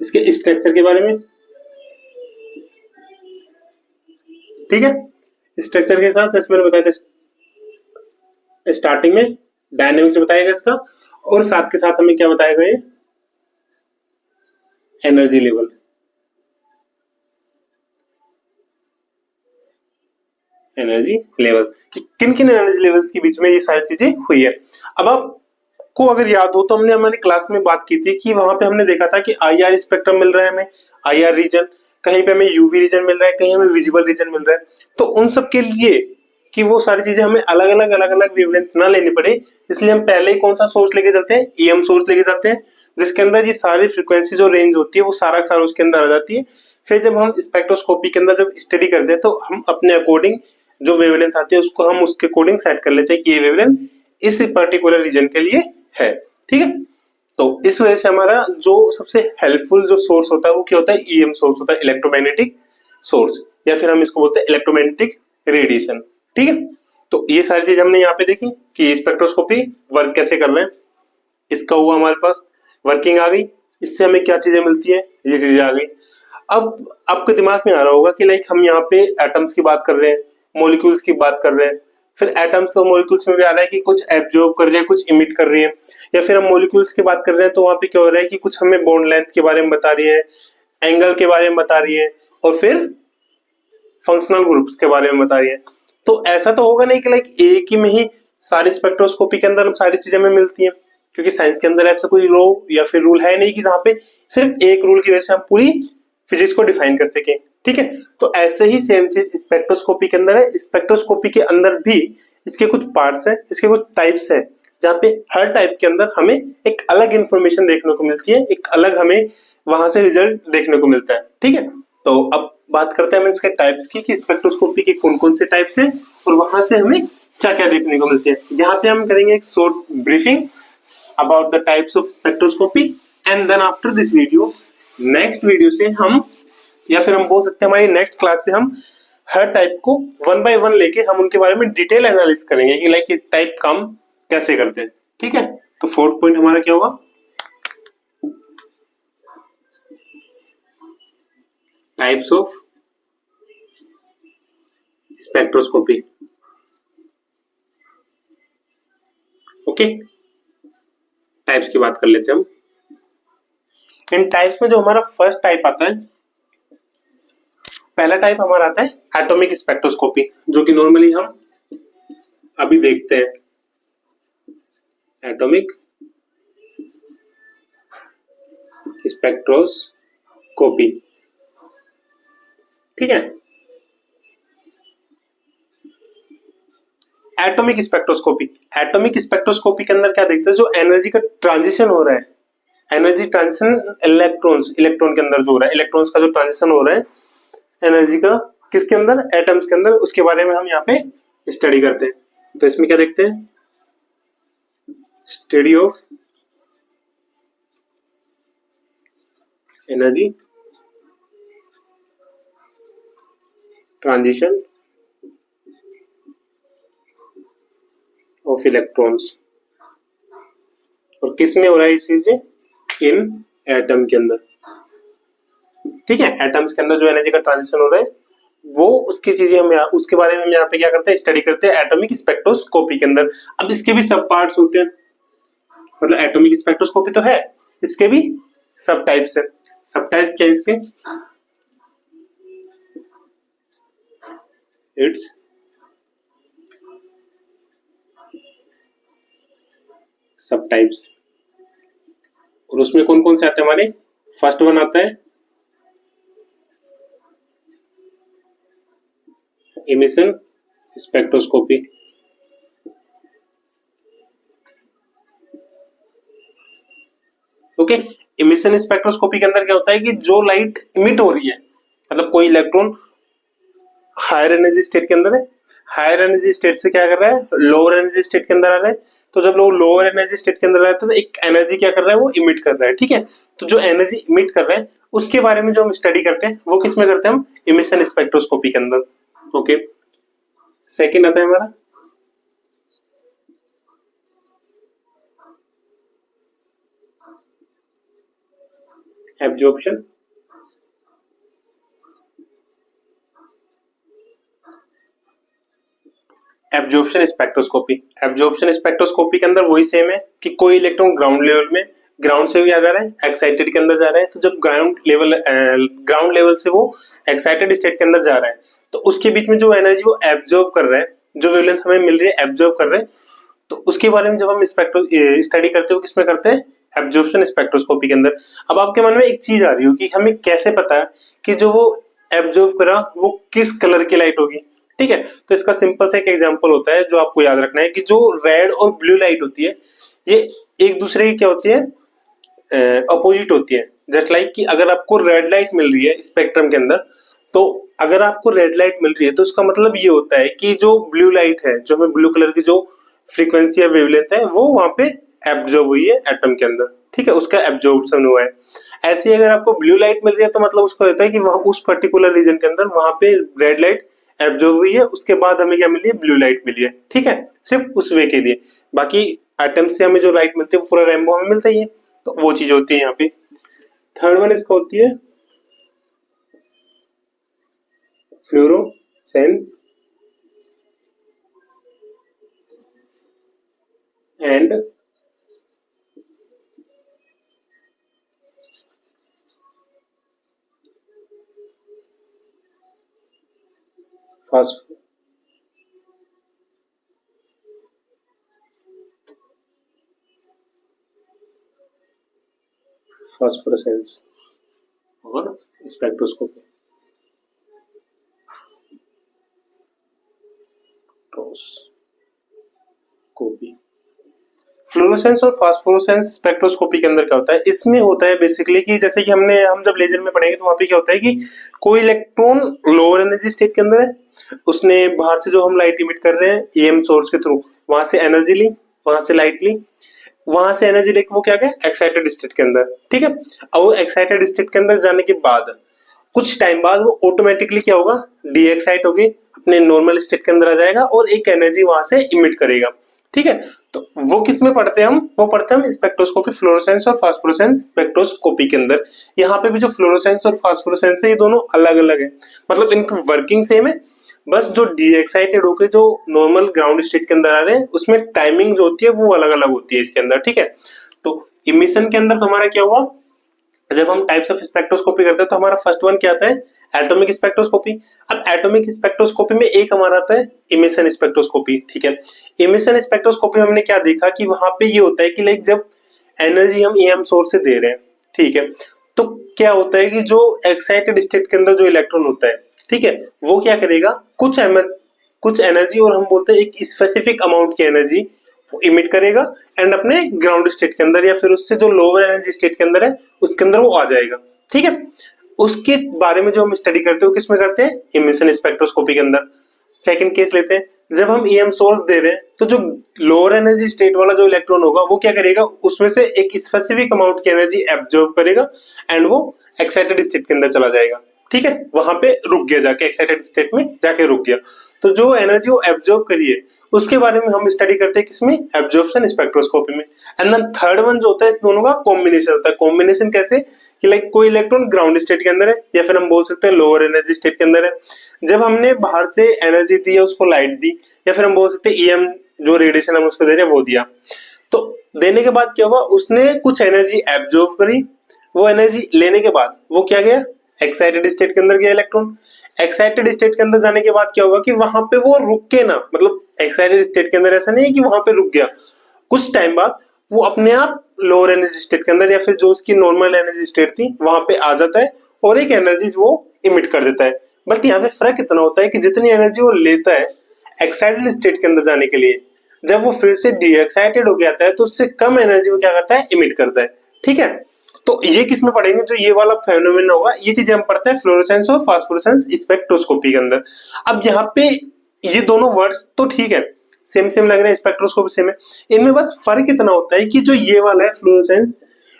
इसके स्ट्रक्चर के बारे में। ठीक है, स्ट्रक्चर के साथ जैसे मैंने बताया था स्टार्टिंग में डायनेमिक्स बताएगा इसका, और साथ के साथ हमें क्या बताएगा ये एनर्जी लेवल। एनर्जी लेवल कि किन किन एनर्जी लेवल्स के बीच में ये सारी चीजें हुई है। अब आपको अगर याद हो तो हमने हमारी क्लास में बात की थी कि वहां पे हमने देखा था कि आईआर स्पेक्ट्रम मिल रहा है हमें, आईआर रीजन, कहीं पे हमें यूवी रीजन मिल रहा है, कहीं हमें विजिबल रीजन मिल रहा है। तो उन सब के लिए कि वो सारी चीजें हमें अलग अलग वेवलेंथ ना लेनी पड़े, इसलिए हम पहले ही कौन सा सोर्स लेके चलते हैं, ईएम सोर्स लेके चलते हैं, जिसके अंदर ये सारी फ्रीक्वेंसी जो रेंज होती है वो सारा का सारा उसके अंदर आ जाती है। फिर जब हम स्पेक्ट्रोस्कोपी के अंदर जब स्टडी करते हैं तो हम अपने अकॉर्डिंग जो वेवलेंथ आती है उसको हम उसके अकॉर्डिंग सेट कर लेते हैं कि ये वेवलेंथ इस पर्टिकुलर रीजन के लिए है। ठीक है, तो इस वजह से हमारा जो सबसे हेल्पफुल जो सोर्स होता है वो क्या होता है, ईएम सोर्स होता है, इलेक्ट्रोमैग्नेटिक सोर्स, या फिर हम इसको बोलते हैं इलेक्ट्रोमैग्नेटिक रेडिएशन। ठीक है, तो ये सारी चीज हमने यहाँ पे देखी कि स्पेक्ट्रोस्कोपी वर्क कैसे कर रहे हैं। इसका हुआ हमारे पास वर्किंग आ गई, इससे हमें क्या चीजें मिलती है, ये चीजें आ गई। अब आपके दिमाग में आ रहा होगा कि लाइक हम यहाँ पे एटम्स की बात कर रहे हैं, मॉलिक्यूल्स की बात कर रहे हैं, फिर एटम्स और मॉलिक्यूल्स में भी आ रहा है कि कुछ एब्जॉर्ब कर रहे हैं, कुछ इमिट कर रही है, या फिर हम मॉलिक्यूल्स की बात कर रहे हैं तो वहां पे क्या हो रहा है कि कुछ हमें बॉन्ड लेंथ के बारे में बता रही है, एंगल के बारे में बता रही है, और फिर फंक्शनल ग्रुप्स के बारे में बता रही है। तो ऐसा तो होगा नहीं कि लाइक एक ही में ही सारी स्पेक्ट्रोस्कोपी के अंदर सारी चीजें हमें मिलती हैं, क्योंकि साइंस के अंदर ऐसा कोई लॉ या फिर रूल है नहीं कि जहाँ पे सिर्फ एक रूल की वजह से हम पूरी फिजिक्स को डिफाइन कर सकें। ठीक है, तो ऐसे ही सेम चीज स्पेक्ट्रोस्कोपी के अंदर है। स्पेक्ट्रोस्कोपी के अंदर भी इसके कुछ पार्ट्स हैं, इसके कुछ टाइप्स हैं, जहाँ पे हर टाइप के अंदर हमें एक अलग इंफॉर्मेशन देखने को मिलती है, एक अलग हमें वहां से रिजल्ट देखने को मिलता है। ठीक है, तो अब बात करते हैं हम इसके टाइप्स की कि स्पेक्ट्रोस्कोपी के कौन कौन से टाइप्स हैं और वहां से हमें क्या क्या देखने को मिलते हैं। यहाँ पे हम करेंगे एक short briefing about the types of spectroscopy and then after this video next video से हम, या फिर हम बोल सकते हैं हमारी नेक्स्ट क्लास से हम हर टाइप को वन बाय वन लेके हम उनके बारे में डिटेल एनालिसिस करेंगे कि लाइक ये टाइप काम कैसे करते हैं। ठीक है, तो फोर्थ पॉइंट हमारा क्या होगा, types of spectroscopy. Okay, types की बात कर लेते हैं हम। इन टाइप्स में जो हमारा फर्स्ट टाइप आता है, पहला टाइप हमारा आता है एटॉमिक स्पेक्ट्रोस्कोपी, जो कि नॉर्मली हम अभी देखते हैं, एटॉमिक स्पेक्ट्रोस्कोपी। ठीक है, एटॉमिक स्पेक्ट्रोस्कोपी, एटॉमिक स्पेक्ट्रोस्कोपी के अंदर क्या देखते हैं, जो एनर्जी का ट्रांजिशन हो रहा है, एनर्जी ट्रांजिशन इलेक्ट्रॉन के अंदर जो हो रहा है, इलेक्ट्रॉन्स का जो ट्रांजिशन हो रहा है एनर्जी का किसके अंदर, एटम्स के अंदर, उसके बारे में हम यहाँ पे स्टडी करते हैं। तो इसमें क्या देखते हैं, study of energy transition of electrons, और किस में हो रहा है इस चीजें, इन एटम के अंदर। ठीक है, एटम्स के अंदर जो एनर्जी का ट्रांजिशन हो रहा है वो उसकी चीजें हम उसके बारे में हम यहाँ पे क्या करते हैं, स्टडी करते हैं एटॉमिक स्पेक्ट्रोस्कोपी के अंदर। अब इसके भी सब पार्ट्स होते हैं, मतलब एटॉमिक स्पेक्ट्रोस्कोपी तो है, इसके भी सब टाइप्स है। सब टाइप्स क्या है इसके, इट्स सब टाइप्स, और उसमें कौन कौन से आते हैं हमारे, फर्स्ट वन आता है emission spectroscopy. Okay, emission spectroscopy के अंदर क्या होता है कि जो लाइट इमिट हो रही है, मतलब कोई इलेक्ट्रॉन हायर एनर्जी स्टेट के अंदर है, हायर एनर्जी स्टेट से क्या कर रहा है, लोअर एनर्जी स्टेट के अंदर आ रहा है, तो जब लोग लोअर एनर्जी स्टेट के अंदर रहते हैं तो एक एनर्जी क्या कर रहा है, वो इमिट कर रहा है, ठीक है। तो जो एनर्जी इमिट कर रहा है उसके बारे में जो हम स्टडी करते हैं वो किस में करते हैं, हम इमिशन स्पेक्ट्रोस्कोपी के अंदर। ओके, सेकंड आता है हमारा absorption. Absorption spectroscopy. Absorption spectroscopy के अंदर वही सेम है कि कोई इलेक्ट्रॉन ग्राउंड लेवल में, ग्राउंड से भी आ जा रहा है, एक्साइटेड के अंदर जा रहा है। तो जब ग्राउंड लेवल से वो एक्साइटेड स्टेट के अंदर जा रहा है तो उसके बीच में जो एनर्जी वो एब्जॉर्ब कर रहा है, जो वेवलेंथ हमें मिल रही है एब्जॉर्ब कर रहे हैं, तो उसके बारे में जब हम स्टडी करते हो किसमें करते हैं, एब्जॉर्प्शन स्पेक्ट्रोस्कोपी के अंदर। अब आपके मन में एक चीज आ रही हो कि हमें कैसे पता है कि जो वो एब्जॉर्ब करा वो किस कलर की लाइट होगी, ठीक है। तो इसका सिंपल सा एक एग्जांपल होता है जो आपको याद रखना है कि जो रेड और ब्लू लाइट होती है ये एक दूसरे की क्या होती है, अपोजिट होती है। जस्ट लाइक कि अगर आपको रेड लाइट मिल रही है स्पेक्ट्रम के अंदर, तो अगर आपको रेड लाइट मिल रही है तो उसका मतलब ये होता है कि जो ब्लू लाइट है, जो हमें ब्लू कलर की जो फ्रीक्वेंसी या वेवलेंथ है वो वहां पे एब्जॉर्ब हुई है एटम के अंदर, ठीक है, उसका एब्जॉर्प्शन हुआ है। ऐसे ही अगर आपको ब्लू लाइट मिल रही है तो मतलब उसको होता है कि वहां उस पर्टिकुलर रीजन के अंदर वहां पे रेड लाइट एब्जॉर्ब हुई है, उसके बाद हमें क्या मिली है, ब्लू लाइट मिली है, ठीक है, सिर्फ उस वे के लिए। बाकी एटम से हमें जो लाइट मिलती है वो पूरा रेनबो हमें मिलता ही है, तो वो चीज होती है यहाँ पे। थर्ड वन इसका होती है फ्लोरोसेंस एंड फास्फोरेसेंस और स्पेक्ट्रोस्कोपी। फ्लोरोसेंस और फास्फोरेसेंस स्पेक्ट्रोस्कोपी के अंदर क्या होता है, इसमें होता है बेसिकली कि जैसे कि हम जब लेजर में पढ़ेंगे तो वहां पे क्या होता है कि कोई इलेक्ट्रॉन लोअर एनर्जी स्टेट के अंदर है, उसने बाहर से जो हम लाइट इमिट कर रहे हैं ईएम सोर्स के थ्रू वहां से एनर्जी ली, वहां से लाइट ली, वहां से एनर्जी लेके वो क्या गया एक्साइटेड स्टेट के अंदर, ठीक है। अब वो एक्साइटेड स्टेट के अंदर जाने के बाद कुछ टाइम बाद वो ऑटोमेटिकली क्या होगा, डी एक्साइट होगी, अपने नॉर्मल स्टेट के अंदर आ जाएगा और एक एनर्जी वहां से इमिट करेगा, ठीक है। तो वो किस में पढ़ते हैं हम, वो पढ़ते हैं हम स्पेक्ट्रोस्कोपी, फ्लोरोसेंस और फास्फोरेसेंस स्पेक्ट्रोस्कोपी के अंदर। यहाँ पे भी जो फ्लोरोसेंस और फास्फोरेसेंस है ये दोनों अलग अलग है, मतलब इनकी वर्किंग सेम है, बस जो डी एक्साइटेड होकर जो नॉर्मल ग्राउंड स्टेट के अंदर आ रहे हैं उसमें टाइमिंग जो होती है वो अलग अलग होती है इसके अंदर, ठीक है। तो इमिशन के अंदर हमारा क्या हुआ, जब हम टाइप्स ऑफ स्पेक्ट्रोस्कोपी करते हैं तो हमारा फर्स्ट वन क्या आता है, एटॉमिक स्पेक्ट्रोस्कोपी। अब एटॉमिक स्पेक्ट्रोस्कोपी में एक हमारा आता है इमिशन स्पेक्ट्रोस्कोपी, ठीक है। इमिशन स्पेक्ट्रोस्कोपी हमने क्या देखा कि वहां पे ये होता है कि लाइक जब एनर्जी हम ईएम सोर्स से दे रहे हैं, ठीक है, तो क्या होता है कि जो एक्साइटेड स्टेट के अंदर जो इलेक्ट्रॉन होता है, ठीक है, वो क्या करेगा, कुछ एनर्जी और हम बोलते हैं एक स्पेसिफिक अमाउंट की एनर्जी इमिट करेगा एंड अपने ग्राउंड स्टेट के अंदर या फिर उससे जो लोअर एनर्जी स्टेट के अंदर है उसके अंदर वो आ जाएगा, ठीक है। उसके बारे में जो हम स्टडी करते हो किसमें करते हैं, इमिशन स्पेक्ट्रोस्कोपी के अंदर। सेकंड केस लेते हैं, जब हम ईएम सोर्स दे रहे हैं तो जो लोअर एनर्जी स्टेट वाला जो इलेक्ट्रॉन होगा वो क्या करेगा, उसमें से एक स्पेसिफिक अमाउंट की एनर्जी एब्जॉर्ब करेगा एंड वो एक्साइटेड स्टेट के अंदर चला जाएगा, ठीक है, वहां पे रुक गया, जाके एक्साइटेड स्टेट में जाके रुक गया। तो जो एनर्जी वो एब्जॉर्ब करिए उसके बारे में हम स्टडी करते हैं किसमें, एब्जॉर्प्शन स्पेक्ट्रोस्कोपी में। एंड देन थर्ड वन जो होता है इस दोनों का कॉम्बिनेशन होता है। कॉम्बिनेशन कैसे कि लाइक कोई इलेक्ट्रॉन ग्राउंड स्टेट के अंदर है या फिर हम बोल सकते हैं लोअर एनर्जी स्टेट के अंदर है, जब हमने बाहर से एनर्जी दी है उसको लाइट दी या फिर हम बोल सकते हैं ईएम जो रेडिएशन हम उसको दे रहे हैं वो दिया, तो देने के बाद क्या हुआ, उसने कुछ एनर्जी एब्जॉर्ब करी, वो एनर्जी लेने के बाद वो क्या गया, एक्साइटेड स्टेट के अंदर गया इलेक्ट्रॉन। एक्साइटेड स्टेट के अंदर जाने के बाद क्या होगा कि वहां पे वो रुक के ना, मतलब एक्साइटेड स्टेट के अंदर ऐसा नहीं है कि वहां पे रुक गया, कुछ टाइम बाद वो अपने आप लोअर एनर्जी स्टेट के अंदर या फिर जो उसकी नॉर्मल एनर्जी स्टेट थी वहां पे आ जाता है और एक एनर्जी वो इमिट कर देता है। बट यहाँ पे फर्क इतना होता है कि जितनी एनर्जी वो लेता है एक्साइटेड स्टेट के अंदर जाने के लिए, जब वो फिर से डी एक्साइटेड हो जाता है तो उससे कम एनर्जी वो क्या करता है, इमिट करता है, ठीक है। तो ये किस में पढ़ेंगे, जो ये वाला फेनोमेना होगा ये चीजें हम पढ़ते हैं फ्लोरोसेंस और फास्फोरेसेंस स्पेक्ट्रोस्कोपी के अंदर। अब यहाँ पे ये दोनों वर्ड्स तो ठीक है, सेम सेम लग रहे हैं, स्पेक्ट्रोस्कोपी सेम है। इनमें बस फर्क इतना होता है कि जो ये वाला है फ्लोरोसेंस,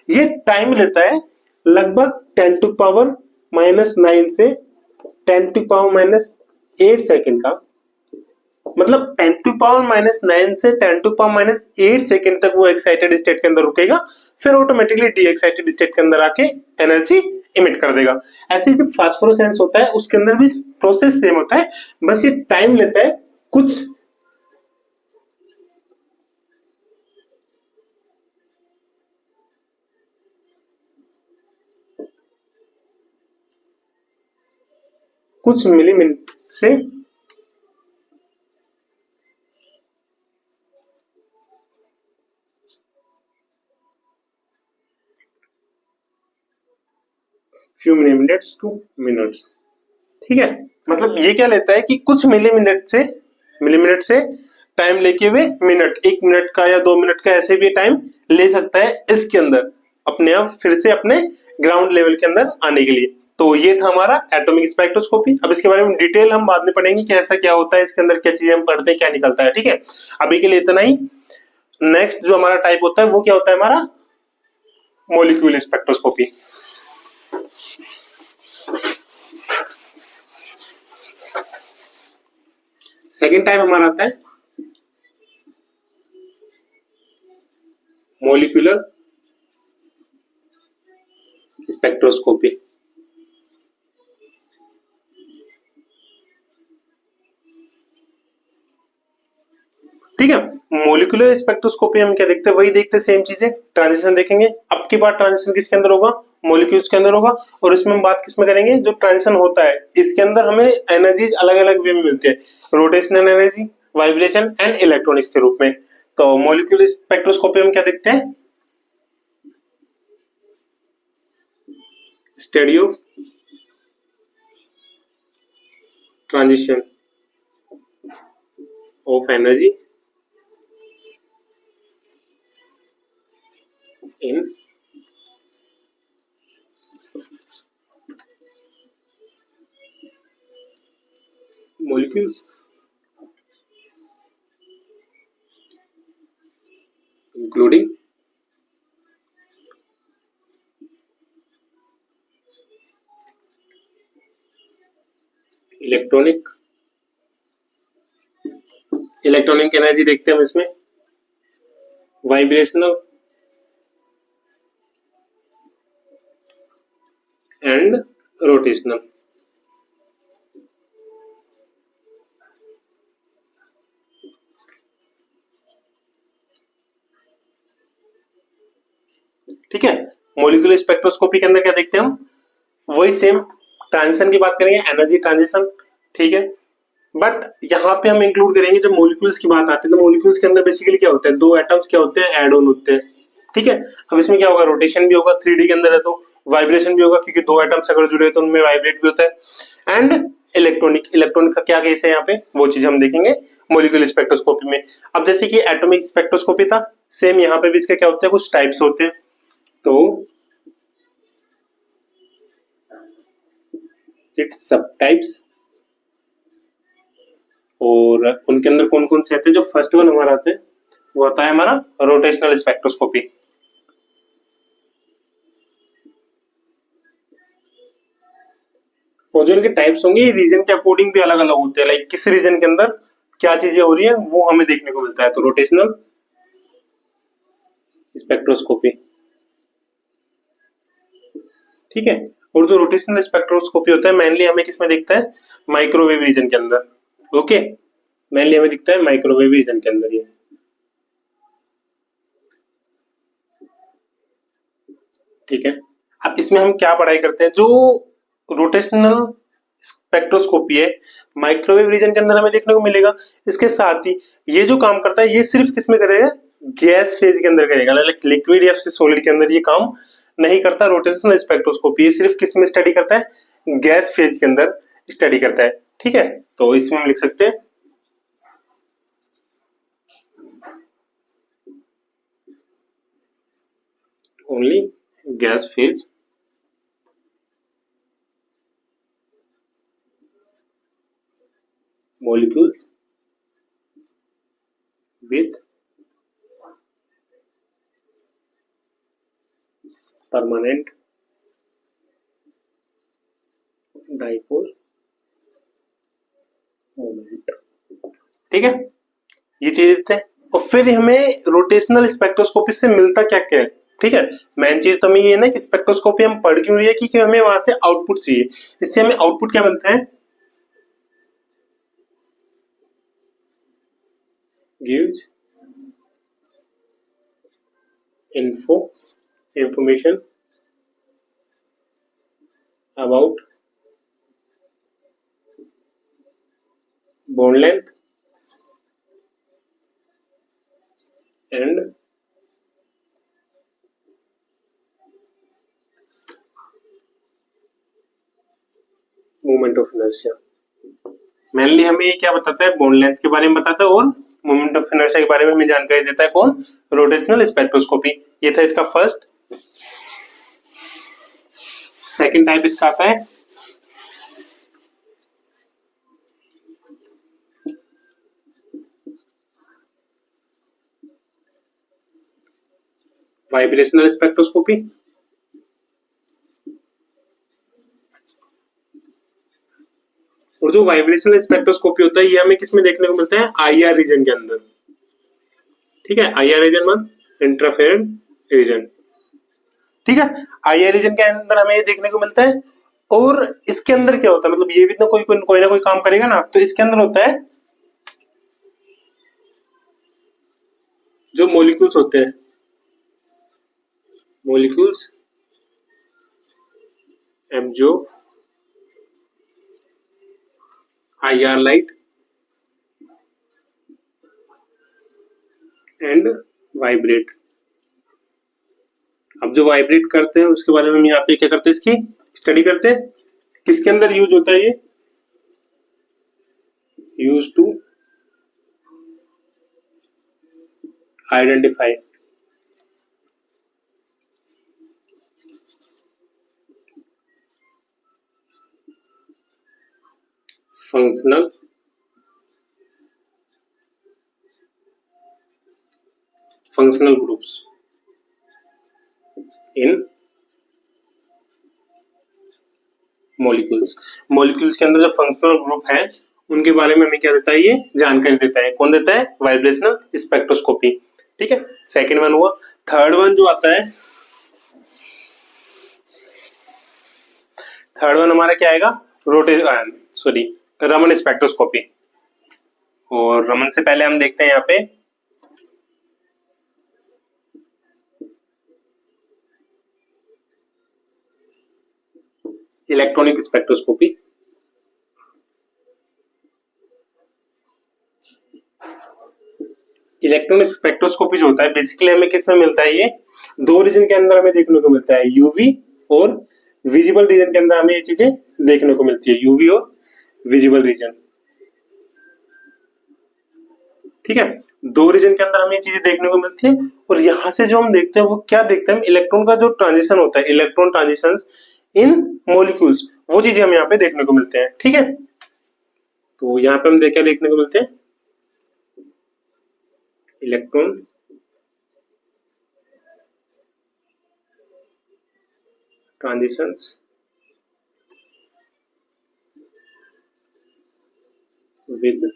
ये टाइम लेता है लगभग 10⁻⁻9 से 10⁻⁸ सेकंड का। मतलब 10⁻�9 से 10⁻⁸ सेकंड तक वो एक्साइटेड स्टेट के अंदर रुकेगा, फिर ऑटोमेटिकली डी एक्साइटेड स्टेट के अंदर आके एनर्जी इमिट कर देगा। ऐसे ही जो फास्फोरोसेंस होता है उसके अंदर भी प्रोसेस सेम होता है, बस ये टाइम लेता है कुछ मिलीमिनट से फ्यू मिनट्स टू मिनट्स। ठीक है, मतलब ये क्या लेता है कि कुछ मिलीमिनट से टाइम लेके हुए मिनट, 1 मिनट का या 2 मिनट का ऐसे भी टाइम ले सकता है इसके अंदर अपने आप फिर से अपने ग्राउंड लेवल के अंदर आने के लिए। तो ये था हमारा एटॉमिक स्पेक्ट्रोस्कोपी। अब इसके बारे में डिटेल हम बाद में पढ़ेंगे कि ऐसा क्या होता है, इसके अंदर क्या चीजें हम पढ़ते हैं, क्या निकलता है। ठीक है, अभी के लिए इतना ही। नेक्स्ट जो हमारा टाइप होता है वो क्या होता है हमारा मॉलिक्यूल स्पेक्ट्रोस्कोपी। सेकेंड टाइप हमारा आता है मॉलिक्यूलर स्पेक्ट्रोस्कोपी। ठीक है, मोलिकुलर स्पेक्ट्रोस्कोपी हम क्या देखते हैं, वही देखते हैं, सेम चीजें। ट्रांजिशन देखेंगे, अब की बार ट्रांजिशन किसके अंदर होगा, मोलिक्यूल्स के अंदर होगा। और इसमें हम बात किसमें करेंगे, जो ट्रांजिशन होता है इसके अंदर हमें एनर्जीज अलग अलग वे में मिलती है, rotational energy, vibration and electronics के रूप में। तो मोलिकुलर स्पेक्ट्रोस्कोपी हम क्या देखते हैं, study of transition of energy in molecules including electronic energy देखते हैं हम इसमें, वाइब्रेशनल एंड रोटेशनल। ठीक है, मोलिकुलर स्पेक्ट्रोस्कोपी के अंदर क्या देखते हैं हम, वही सेम ट्रांजिशन की बात करेंगे, एनर्जी ट्रांजिशन। ठीक है, बट यहाँ पे हम इंक्लूड करेंगे जब मोलिक्यूल्स की बात आती है, तो मोलिक्यूल्स के अंदर बेसिकली क्या होता है, दो एटम्स क्या होते हैं, एड ऑन होते हैं। ठीक है, अब इसमें क्या होगा, रोटेशन भी होगा, 3D के अंदर है तो वाइब्रेशन भी होगा, क्योंकि दो एटम्स अगर जुड़े तो उनमें वाइब्रेट भी होता है। एंड इलेक्ट्रॉनिक का क्या केस है यहाँ पे, वो चीज हम देखेंगे मोलिकुलर स्पेक्ट्रोस्कोपी में। अब जैसे कि एटॉमिक स्पेक्ट्रोस्कोपी था, सेम यहाँ पे भी इसके क्या होते हैं, कुछ टाइप्स होते हैं। तो इट्स सब टाइप्स, और उनके अंदर कौन कौन से आते हैं, जो फर्स्ट वन हमारा आता है वो आता है हमारा रोटेशनल स्पेक्ट्रोस्कोपी। और जो इनके टाइप्स होंगे रीजन के अकॉर्डिंग भी अलग अलग होते हैं, लाइक किस रीजन के अंदर क्या चीजें हो रही है वो हमें देखने को मिलता है। तो रोटेशनल स्पेक्ट्रोस्कोपी, ठीक है। और जो रोटेशनल स्पेक्ट्रोस्कोपी होता है मेनली हमें किसमें दिखता है, माइक्रोवेव रीजन के अंदर। ओके, मेनली हमें दिखता है माइक्रोवेव रीजन के अंदर ये। ठीक है, अब इसमें हम क्या पढ़ाई करते हैं, जो रोटेशनल स्पेक्ट्रोस्कोपी है माइक्रोवेव रीजन के अंदर हमें देखने को मिलेगा। इसके साथ ही ये जो काम करता है ये सिर्फ किसमें करेगा, गैस फेज के अंदर करेगा, लाइक लिक्विड या सॉलिड के अंदर ये काम नहीं करता। रोटेशनल स्पेक्ट्रोस्कोपी ये सिर्फ किसमें स्टडी करता है, गैस फेज के अंदर स्टडी करता है। ठीक है, तो इसमें हम लिख सकते हैं only gas phase molecules permanent dipole moment. ठीक है, ये चीज देते हैं। और फिर हमें रोटेशनल स्पेक्ट्रोस्कोपी से मिलता क्या क्या है। ठीक है, मेन चीज तो हमें ये ना कि स्पेक्ट्रोस्कोपी हम पढ़ क्यों रही है, क्योंकि हमें वहां से आउटपुट चाहिए। इससे हमें आउटपुट क्या मिलता है, gives information about bond length and moment of inertia. Mainly हमें ये क्या बताता है, बॉन्ड लेंथ के बारे में बताता है और मोमेंट ऑफ इनर्शिया के बारे में हमें जानकारी देता है कौन, रोटेशनल स्पेक्ट्रोस्कोपी। ये था इसका फर्स्ट। सेकंड टाइप इसका आता है वाइब्रेशनल स्पेक्ट्रोस्कोपी। और जो वाइब्रेशनल स्पेक्ट्रोस्कोपी होता है ये हमें किसमें देखने को मिलता है, आईआर रीजन के अंदर। ठीक है, आईआर रीजन वन इंटरफेरेंट रीजन। ठीक है, आईआर रीजन के अंदर हमें ये देखने को मिलता है। और इसके अंदर क्या होता है, मतलब ये भी तो कोई ना कोई काम करेगा ना, तो इसके अंदर होता है जो मॉलिक्यूल्स होते हैं, molecules absorb IR light and vibrate. अब जो वाइब्रेट करते हैं उसके बारे में हम यहाँ पे क्या करते हैं, इसकी स्टडी करते हैं। किसके अंदर यूज होता है ये, use to identify functional groups in molecules के अंदर जो फंक्शनल ग्रुप है उनके बारे में हमें क्या देता है, ये जानकारी देता है। कौन देता है, वाइब्रेशनल स्पेक्ट्रोस्कोपी। ठीक है, सेकंड वन हुआ। थर्ड वन जो आता है, थर्ड वन हमारा क्या आएगा, रमन स्पेक्ट्रोस्कोपी। और रमन से पहले हम देखते हैं यहाँ पे इलेक्ट्रॉनिक स्पेक्ट्रोस्कोपी। इलेक्ट्रॉनिक स्पेक्ट्रोस्कोपी जो होता है बेसिकली हमें किसमें मिलता है, ये दो रीजन के अंदर हमें देखने को मिलता है, यूवी और विजिबल रीजन के अंदर हमें ये चीजें देखने को मिलती है, यूवी और विजिबल रीजन। ठीक है, दो रीजन के अंदर हमें ये चीजें देखने को मिलती है। और यहां से जो हम देखते हैं वो क्या देखते हैं, इलेक्ट्रॉन का जो ट्रांजिशन होता है, इलेक्ट्रॉन ट्रांजिशन इन मॉलिक्यूल्स, वो चीजें हम यहाँ पे देखने को मिलते हैं। ठीक है, तो यहाँ पे हम क्या देखने को मिलते हैं, electron transitions with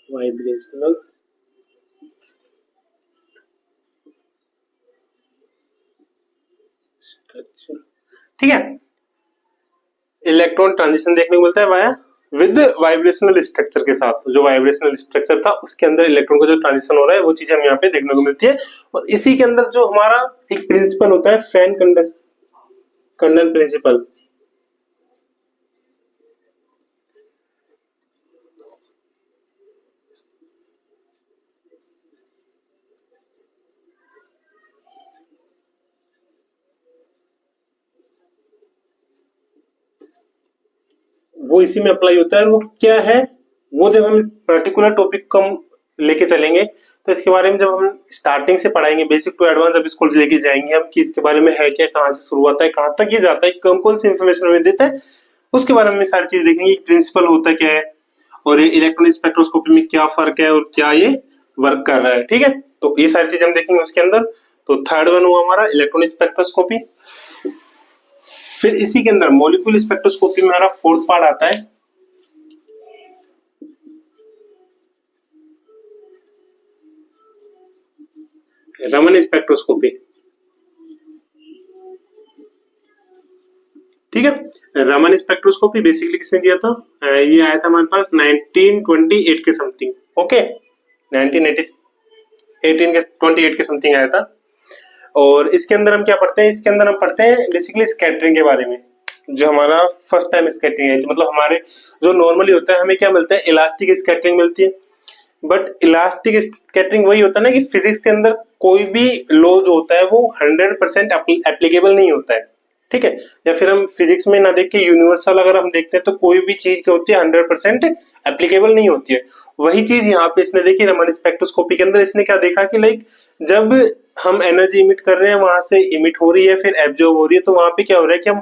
vibrational structure. ठीक है, इलेक्ट्रॉन ट्रांजिशन देखने को मिलता है वाया विद वाइब्रेशनल स्ट्रक्चर के साथ। जो वाइब्रेशनल स्ट्रक्चर था उसके अंदर इलेक्ट्रॉन का जो ट्रांजिशन हो रहा है वो चीजें हम यहाँ पे देखने को मिलती है। और इसी के अंदर जो हमारा एक प्रिंसिपल होता है, फैन कंडन प्रिंसिपल। वो इसी में अप्लाई होता है। वो क्या है, वो जब हम पर्टिकुलर टॉपिक को हम लेके चलेंगे तो इसके बारे में जब हम स्टार्टिंग से पढ़ाएंगे, बेसिक टू एडवांस जब इसको लेके जाएंगे हम कि इसके बारे में है क्या, कहाँ से शुरू होता है, कहाँ तक ये जाता है, कौन कौन सी इन्फॉर्मेशन हमें देता है, उसके बारे में सारी चीज देखेंगे। प्रिंसिपल होता क्या है और ये इलेक्ट्रॉनिक स्पेक्ट्रोस्कोपी में क्या फर्क है और क्या ये वर्क कर रहा है। ठीक है, तो ये सारी चीजें हम देखेंगे उसके अंदर। तो थर्ड वन हुआ हमारा इलेक्ट्रॉनिक स्पेक्ट्रोस्कोपी। फिर इसी के अंदर मॉलिक्यूल स्पेक्ट्रोस्कोपी में हमारा फोर्थ पार्ट आता है रमन स्पेक्ट्रोस्कोपी। ठीक है, रमन स्पेक्ट्रोस्कोपी बेसिकली किसने दिया था? ये आया था हमारे पास 1928 के समथिंग। ओके, 1918 के 28 के समथिंग आया था। और इसके अंदर हम क्या पढ़ते हैं? इसके अंदर हम पढ़ते हैं बेसिकली स्कैटरिंग के बारे में। जो हमारा फर्स्ट टाइम स्कैटरिंग है, मतलब हमारे जो नॉर्मली होता है हमें क्या मिलता है? इलास्टिक स्कैटरिंग मिलती है। बट इलास्टिक स्कैटरिंग वही होता है ना कि फिजिक्स के अंदर कोई भी लॉ जो होता है वो 100% एप्लीकेबल नहीं होता है। ठीक है, या फिर हम फिजिक्स में ना देख के यूनिवर्सल अगर हम देखते हैं तो कोई भी चीज क्या होती है 100% एप्लीकेबल नहीं होती है। वही चीज यहाँ पे इसने देखी रमन स्पेक्ट्रोस्कोपी के अंदर। इसने क्या देखा कि लाइक जब हम एनर्जी इमिट कर रहे हैं वहां से इमिट हो रही है फिर एब्जॉर्ब हो रही है, तो वहां पे क्या हो रहा है कि हम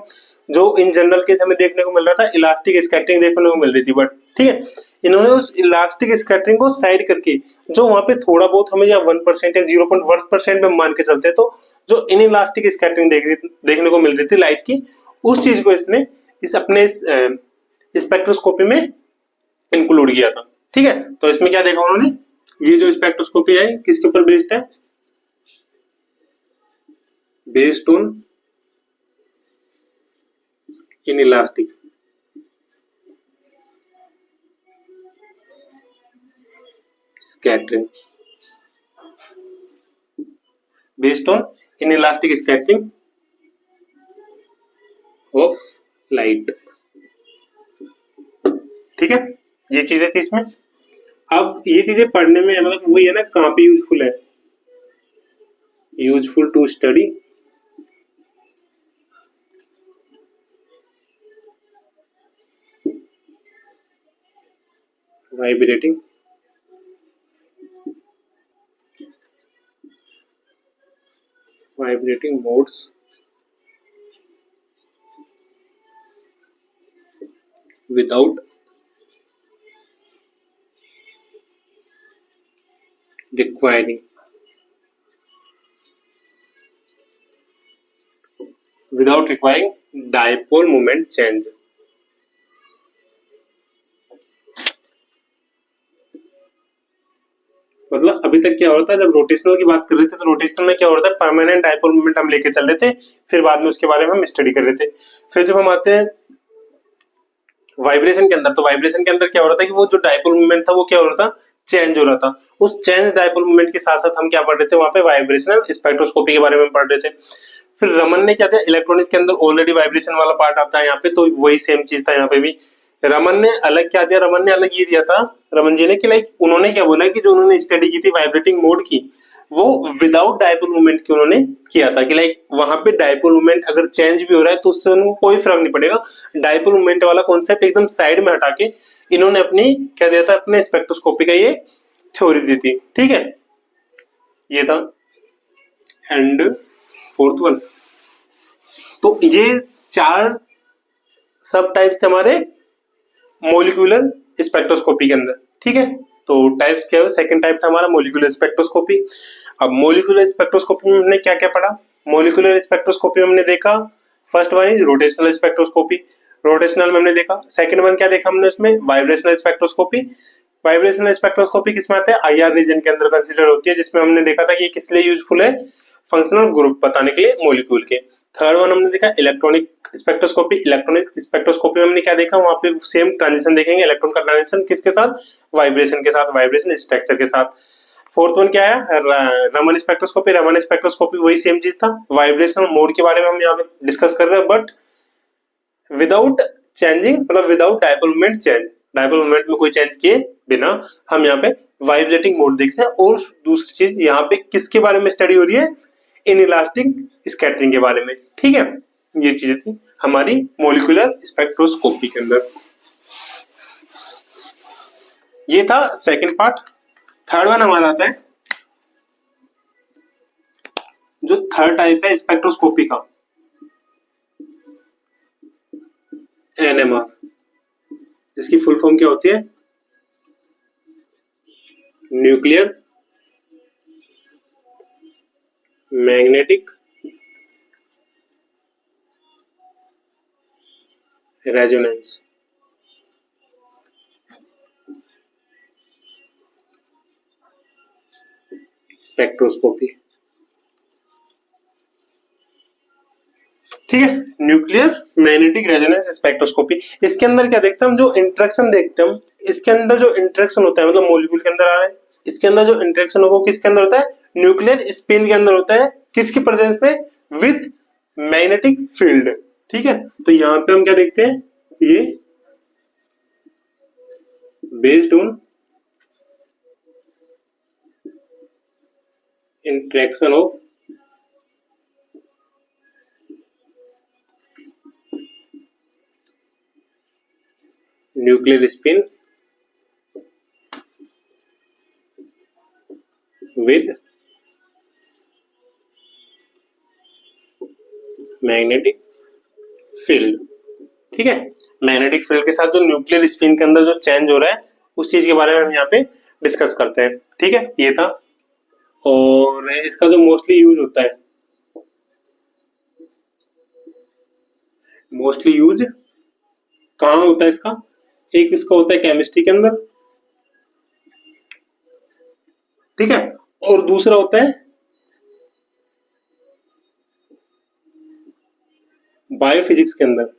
जो इन जनरल केस हमें देखने को मिल रहा था इलास्टिक स्कैटरिंग देखने को मिल रही थी, बट ठीक है इन्होंने उस इलास्टिक स्कैटरिंग को साइड करके जो वहां पे थोड़ा बहुत हमें या 1% या 0.1% में मान के चलते हैं, तो जो इन इलास्टिक स्कैटरिंग देखने को मिल रही थी लाइट की, उस चीज को इसने इस अपने स्पेक्ट्रोस्कोपी में इंक्लूड किया था। ठीक है, तो इसमें क्या देखा उन्होंने? ये जो स्पेक्ट्रोस्कोपी है किसके ऊपर बेस्ड है? Based on in elastic scattering, based on inelastic scattering of light। ठीक है, ये चीजें थी इसमें। अब ये चीजें पढ़ने में मतलब वही है ना, कहाँ पे यूजफुल है? Useful to study vibrating modes without requiring dipole moment change। मतलब अभी तक क्या हो रहा था, जब रोटेशनल की बात कर रहे थे तो रोटेशनल में क्या हो रहा था, परमानेंट डाइपोल मोमेंट हम लेके चल रहे थे, फिर बाद में उसके बारे में हम स्टडी कर रहे थे। फिर जब हम आते हैं वाइब्रेशन के अंदर, तो वाइब्रेशन के अंदर क्या हो रहा था कि वो जो डाइपोल मोमेंट था वो क्या हो रहा था? चेंज हो रहा था। उस चेंज डाइपोल मोमेंट के साथ साथ हम क्या पढ़ रहे थे? वहां पे वाइब्रेशनल स्पेक्ट्रोस्कोपी के बारे में पढ़ रहे थे। फिर रमन ने क्या दिया? इलेक्ट्रॉनिक्स के अंदर ऑलरेडी वाइब्रेशन वाला पार्ट आता है यहाँ पे, तो वही सेम चीज था यहाँ पे भी। रमन ने अलग क्या दिया? रमन ने अलग ये दिया था, रमन जी ने, कि लाइक उन्होंने क्या बोला कि जो उन्होंने स्टडी की थी वाइब्रेटिंग मोड की, वो विदाउट डाइपोल मूवमेंट की उन्होंने किया था। कि लाइक वहां पे डाइपोल मूवमेंट अगर चेंज भी हो रहा है तो उससे उनको कोई फर्क नहीं पड़ेगा। डाइपोल मूवमेंट वाला कॉन्सेप्ट एकदम साइड में हटा के इन्होंने अपनी क्या दिया था? अपने स्पेक्ट्रोस्कोपी का ये थ्योरी दी थी। ठीक है, ये था। एंड फोर्थ वन, तो ये चार सब टाइप्स थे हमारे मोलिकुलर स्पेक्ट्रोस्कोपी के अंदर। ठीक है, तो टाइप्स क्या है? सेकंड टाइप था हमारा मोलिकुलर स्पेक्ट्रोस्कोपी। अब मोलिकुलर स्पेक्ट्रोस्कोपी में हमने क्या क्या पढ़ा? मोलिकुलर स्पेक्ट्रोस्कोपी में हमने देखा first one is rotational spectroscopy. Rotational में हमने देखा। सेकंड वन क्या देखा हमने उसमें? Vibrational spectroscopy. वाइब्रेशनल स्पेक्ट्रोस्कोपी किसमें आता है? आईआर रीजन के अंदर कंसीडर होती है, जिसमें हमने देखा था कि किस लिए यूजफुल है? फंक्शनल ग्रुप बताने के लिए मॉलिक्यूल के। थर्ड वन हमने देखा इलेक्ट्रॉनिक स्पेक्ट्रोस्कोपी। इलेक्ट्रॉनिक स्पेक्ट्रोस्कोपी में हमने क्या देखा? वहां पे सेम ट्रांजिशन देखेंगे, इलेक्ट्रॉन का ट्रांजिशन किसके साथ? वाइब्रेशन के साथ, वाइब्रेशन स्ट्रक्चर के साथ। फोर्थ वन क्या है? रमन स्पेक्ट्रोस्कोपी। रमन स्पेक्ट्रोस्कोपी वही सेम चीज था, वाइब्रेशन मोड के बारे में हम यहाँ पे डिस्कस कर रहे हैं, बट विदाउट चेंजिंग, मतलब without dipole moment change. Dipole moment में कोई चेंज किए बिना हम यहाँ पे वाइब्रेटिंग मोड देख रहे हैं। और दूसरी चीज यहाँ पे किसके बारे में स्टडी हो रही है? इन इलास्टिक स्कैटरिंग के बारे में। ठीक है, ये चीजें थी हमारी मोलिकुलर स्पेक्ट्रोस्कोपी के अंदर। ये था सेकंड पार्ट। थर्ड वन हमारा आता है, जो थर्ड टाइप है स्पेक्ट्रोस्कोपी का, एनएमआर, जिसकी फुल फॉर्म क्या होती है? Nuclear magnetic resonance spectroscopy. ठीक है, न्यूक्लियर मैग्नेटिक रेजोनेंस स्पेक्ट्रोस्कोपी। इसके अंदर क्या देखते हैं हम, जो इंटरेक्शन देखते हैं हम, इसके अंदर जो इंटरेक्शन होता है, मतलब मॉलिक्यूल के अंदर आ रहा है, इसके अंदर जो इंटरेक्शन होगा किसके अंदर होता है, न्यूक्लियर स्पिन के अंदर होता है, किसकी प्रेजेंस में, विद मैग्नेटिक फील्ड। ठीक है, तो यहाँ पे हम क्या देखते हैं, ये based on interaction of nuclear spin with magnetic field. ठीक है, मैग्नेटिक फील्ड के साथ जो न्यूक्लियर स्पिन के अंदर जो चेंज हो रहा है उस चीज के बारे में हम यहाँ पे डिस्कस करते हैं। ठीक है, ये था। और इसका जो मोस्टली यूज होता है, मोस्टली यूज कहाँ होता है इसका, एक इसका होता है केमिस्ट्री के अंदर, ठीक है, और दूसरा होता है बायोफिजिक्स के अंदर।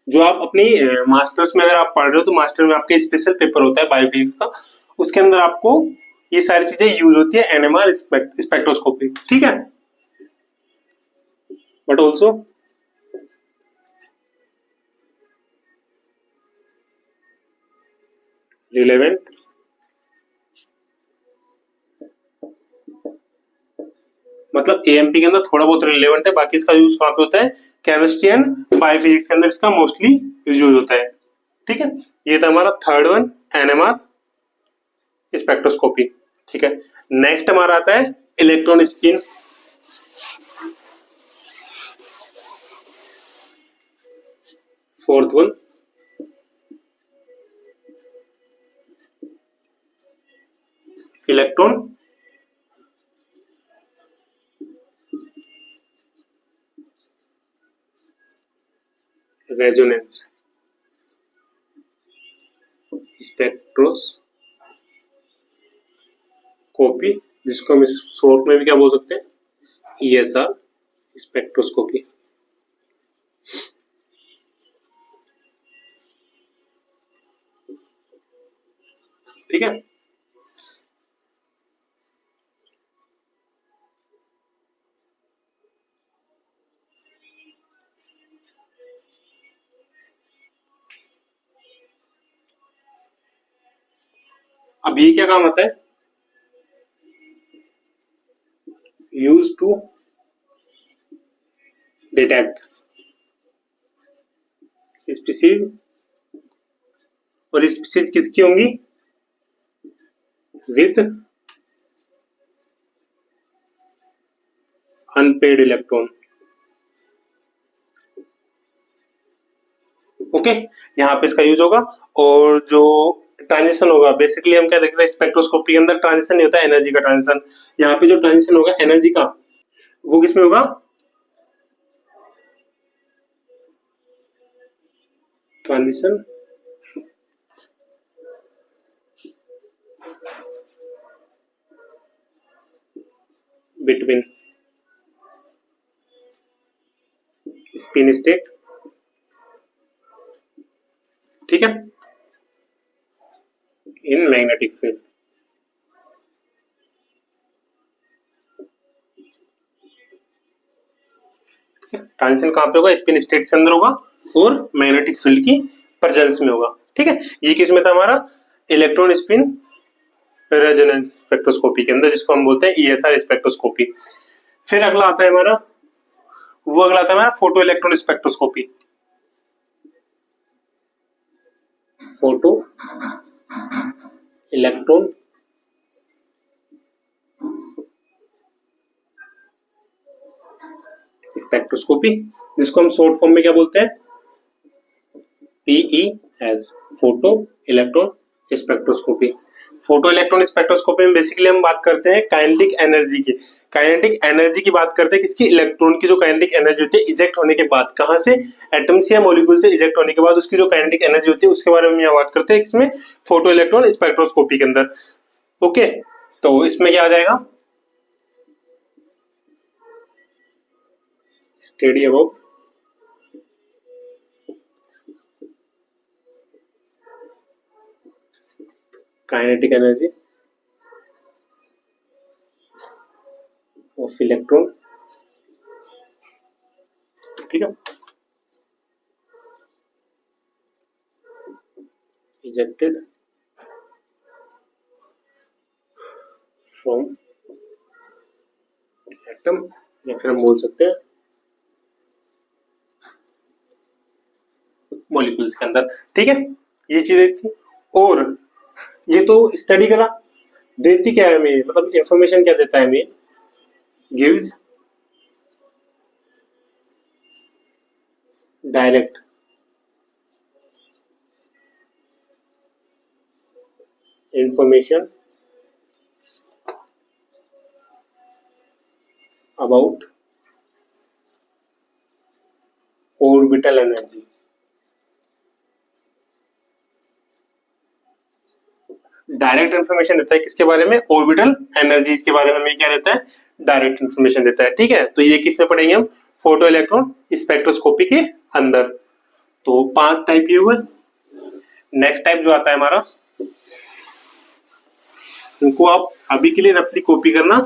जो आप अपनी मास्टर्स में अगर आप पढ़ रहे हो तो मास्टर में आपके स्पेशल पेपर होता है बायोफिजिक्स का, उसके अंदर आपको ये सारी चीजें यूज होती है, एनएमआर स्पेक्ट्रोस्कोपी। ठीक है, बट ऑल्सो रिलेवेंट मतलब एएमपी के अंदर थोड़ा बहुत रिलेवेंट है, बाकी इसका यूज कहाँ पे होता है, केमिस्ट्री एंड बायोफिजिक्स के अंदर इसका मोस्टली यूज होता है। ठीक है, ये था हमारा थर्ड वन, एनएमआर स्पेक्ट्रोस्कोपी। ठीक है, नेक्स्ट हमारा आता है electron spin. Fourth one electron resonance spectroscopy, जिसको हम शॉर्ट में भी क्या बोल सकते हैं, ईएसआर स्पेक्ट्रोस्कोपी। ठीक है, अब ये क्या काम आता है, यूज टू डिटेक्ट स्पीसीज, और स्पीसीज किसकी होंगी, विद अनपेड इलेक्ट्रॉन। ओके, यहाँ पे इसका यूज होगा। और जो ट्रांजिशन होगा, बेसिकली हम क्या देख रहे हैं स्पेक्ट्रोस्कोपी के अंदर, ट्रांजिशन नहीं होता है, एनर्जी का ट्रांजिशन। यहाँ पे जो ट्रांजिशन होगा एनर्जी का, वो किसमें होगा, ट्रांजिशन बिटवीन स्पिन स्टेट। ठीक है, इन मैग्नेटिक फील्ड। ट्रांजिशन कहां पे होगा, स्पिन स्टेट के अंदर होगा और मैग्नेटिक फील्ड की प्रेजेंस में होगा। ठीक है, ये किस में था हमारा, इलेक्ट्रॉन स्पिन रेजोनेंस स्पेक्ट्रोस्कोपी के अंदर, जिसको हम बोलते हैं ईएसआर स्पेक्ट्रोस्कोपी। फिर अगला आता है हमारा, वो अगला आता है हमारा photo electron spectroscopy. Photo electron spectroscopy, जिसको हम शॉर्ट फॉर्म में क्या बोलते हैं, PES, photo electron spectroscopy. Photo electron spectroscopy में बेसिकली हम बात करते हैं काइनेटिक एनर्जी की। काइनेटिक एनर्जी की बात करते हैं किसकी, इलेक्ट्रॉन की जो काइनेटिक एनर्जी होती है इजेक्ट होने के बाद, कहां से, एटम से या मॉलिक्यूल से इजेक्ट होने के बाद उसकी जो काइनेटिक एनर्जी होती है उसके बारे में यहाँ बात करते हैं इसमें फोटो इलेक्ट्रॉन स्पेक्ट्रोस्कोपी के अंदर। ओके, तो इसमें क्या आ जाएगा, study about kinetic energy of electron. ठीक है, इजेक्टेड फ्रॉम एटम, या फिर हम बोल सकते हैं मॉलिक्यूल्स के अंदर। ठीक है, ये चीजें थी। और ये तो स्टडी करा, देती क्या है हमें, मतलब इंफॉर्मेशन क्या देता है हमें, gives direct information about orbital energy. Direct information देता है किसके बारे में, ऑर्बिटल एनर्जीज के बारे में हमें क्या देता है, डायरेक्ट इंफॉर्मेशन देता है। ठीक है, तो ये किस में पढ़ेंगे हम, फोटो इलेक्ट्रॉन स्पेक्ट्रोस्कोपी के अंदर। तो 5 टाइप ये हुए। नेक्स्ट टाइप जो आता है हमारा, इनको आप अभी के लिए रफली कॉपी करना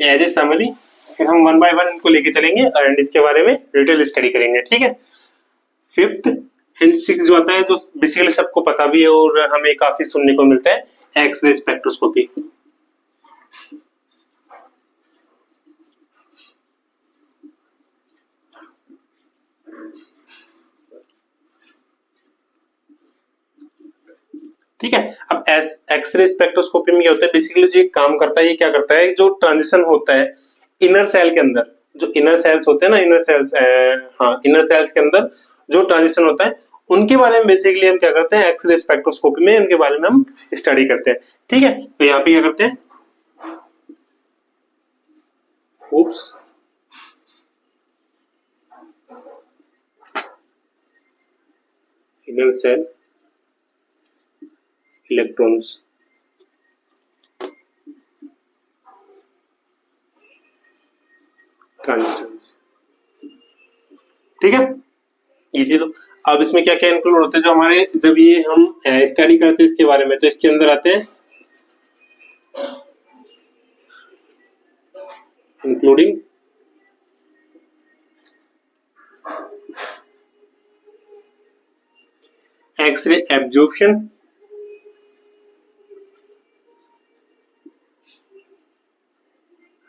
एज ए समरी, फिर हम 1 बाय 1 इनको लेके चलेंगे एंड इसके बारे में डिटेल स्टडी करेंगे। ठीक है, 5th एंड 6th जो आता है, जो बेसिकली सबको पता भी है और हमें काफी सुनने को मिलता है, एक्सरे स्पेक्ट्रोस्कोपी। ठीक है, अब एक्सरे स्पेक्ट्रोस्कोपी में क्या होता है, बेसिकली जो काम करता है, ये क्या करता है, जो ट्रांजिशन होता है इनर सेल के अंदर, जो इनर सेल्स होते हैं ना, इनर सेल्स, हाँ इनर सेल्स के अंदर जो ट्रांजिशन होता है उनके बारे में बेसिकली हम क्या करते हैं, एक्सरे स्पेक्ट्रोस्कोपी में उनके बारे में हम स्टडी करते हैं। ठीक है, तो यहाँ पे क्या करते हैं, oops, inner cell electrons, transitions. ठीक है, इजी। तो अब इसमें क्या क्या इंक्लूड होते हैं, जो हमारे जब ये हम स्टडी करते हैं इसके बारे में, तो इसके अंदर आते हैं इंक्लूडिंग एक्सरे एब्जॉर्प्शन,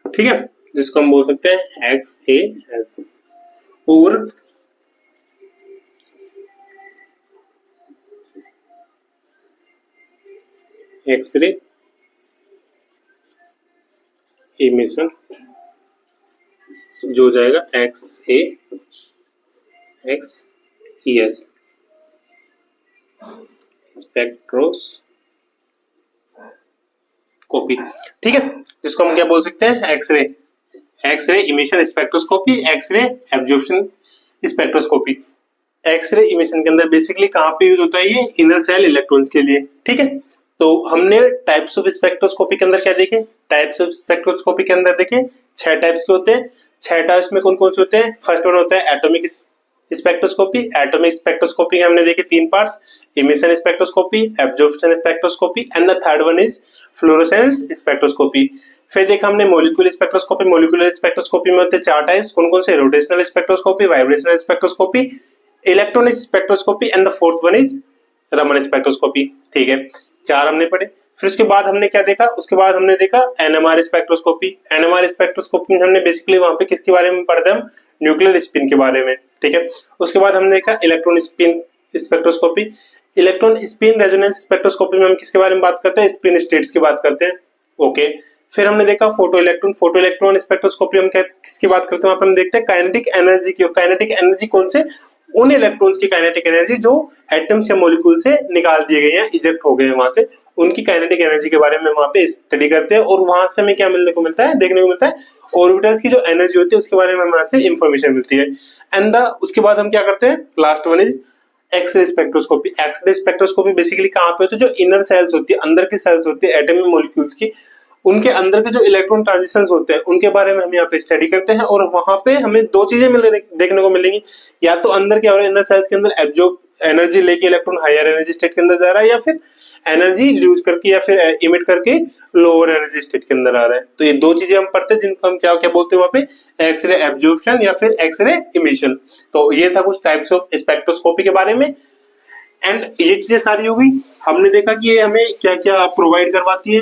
ठीक है, जिसको हम बोल सकते हैं XAS, और एक्सरे इमिशन जो हो जाएगा XAXES, स्पेक्ट्रोस्कोपी। ठीक है, जिसको हम क्या बोल सकते हैं, X-ray emission spectroscopy, X-ray absorption spectroscopy. X-ray emission के अंदर बेसिकली कहाँ पे यूज होता है, ये इनर सेल इलेक्ट्रॉन्स के लिए। ठीक है, तो हमने टाइप्स ऑफ स्पेक्ट्रोस्कोपी के अंदर क्या देखे, टाइप्स ऑफ स्पेक्ट्रोस्कोपी के अंदर देखे 6 टाइप्स के होते हैं। 6 टाइप्स में कौन कौन से होते हैं, फर्स्ट वन होता है एटॉमिक स्पेक्ट्रोस्कोपी। एटॉमिक स्पेक्ट्रोस्कोपी हमने देखे 3 parts, emission spectroscopy, absorption spectroscopy and the third one is fluorescence spectroscopy. फिर देखा हमने मॉलिक्यूलर स्पेक्ट्रोस्कोपी। मॉलिक्यूलर स्पेक्ट्रोस्कोपी में होते हैं 4 टाइप्स, कौन कौन से, rotational spectroscopy, vibrational spectroscopy, electronic spectroscopy and the fourth one is Raman spectroscopy. ठीक है, 4 हमने पढ़े। फिर उसके बाद हमने क्या देखा, उसके बाद हमने देखा एनएमआर स्पेक्ट्रोस्कोपी। एनएमआर स्पेक्ट्रोस्कोपी में हमने बेसिकली वहां पे किसके बारे में पढ़ते हैं, हम न्यूक्लियर स्पिन के बारे में। ठीक है, उसके बाद हमने देखा electron spin spectroscopy. Electron spin resonance spectroscopy में हम किसके बारे में बात करते हैं, स्पिन स्टेट्स की बात करते हैं। ओके, फिर हमने देखा फोटो इलेक्ट्रॉन स्पेक्ट्रोस्कोपी हम क्या किसकी बात करते हैं, वहां पर हम देखते हैं काइनेटिक एनर्जी की। काइनेटिक एनर्जी कौन से, उन इलेक्ट्रॉन्स की काइनेटिक एनर्जी जो एटम्स या मॉलिक्यूल से निकाल दिए गए हैं, इजेक्ट हो गए हैं वहां से, उनकी काइनेटिक एनर्जी के बारे में वहां पे स्टडी करते हैं और वहां से हमें क्या मिलने को मिलता है, देखने को मिलता है ऑर्बिटल्स की जो एनर्जी होती है उसके बारे में हमें वहां से इंफॉर्मेशन मिलती है। एंड द उसके बाद हम क्या करते हैं, last one is X-ray spectroscopy. X-ray spectroscopy basically कहाँ पे होती है, जो इनर सेल्स होती है, अंदर की सेल्स होती है एटॉमिक मॉलिक्यूल्स की, उनके अंदर के जो इलेक्ट्रॉन ट्रांजिशंस होते हैं उनके बारे में हम यहाँ पे स्टडी करते हैं। और वहां पे हमें दो चीजें देखने को मिलेंगी, या तो अंदर क्या हो रहा है, इनर सेल्स के अंदर एब्जॉर्ब एनर्जी लेके इलेक्ट्रॉन हायर एनर्जी स्टेट के अंदर जा रहा है, या फिर एनर्जी लूज करके या फिर इमिट करके लोअर एनर्जी स्टेट के अंदर आ रहा है। तो ये दो चीजें हम पढ़ते हैं जिनको हम क्या क्या बोलते हैं वहां पे, एक्सरे एब्जॉर्प्शन या फिर एक्सरे इमिशन। तो ये था कुछ टाइप्स ऑफ स्पेक्ट्रोस्कोपी के बारे में। एंड ये चीजें सारी हो गई, हमने देखा कि ये हमें क्या क्या प्रोवाइड करवाती है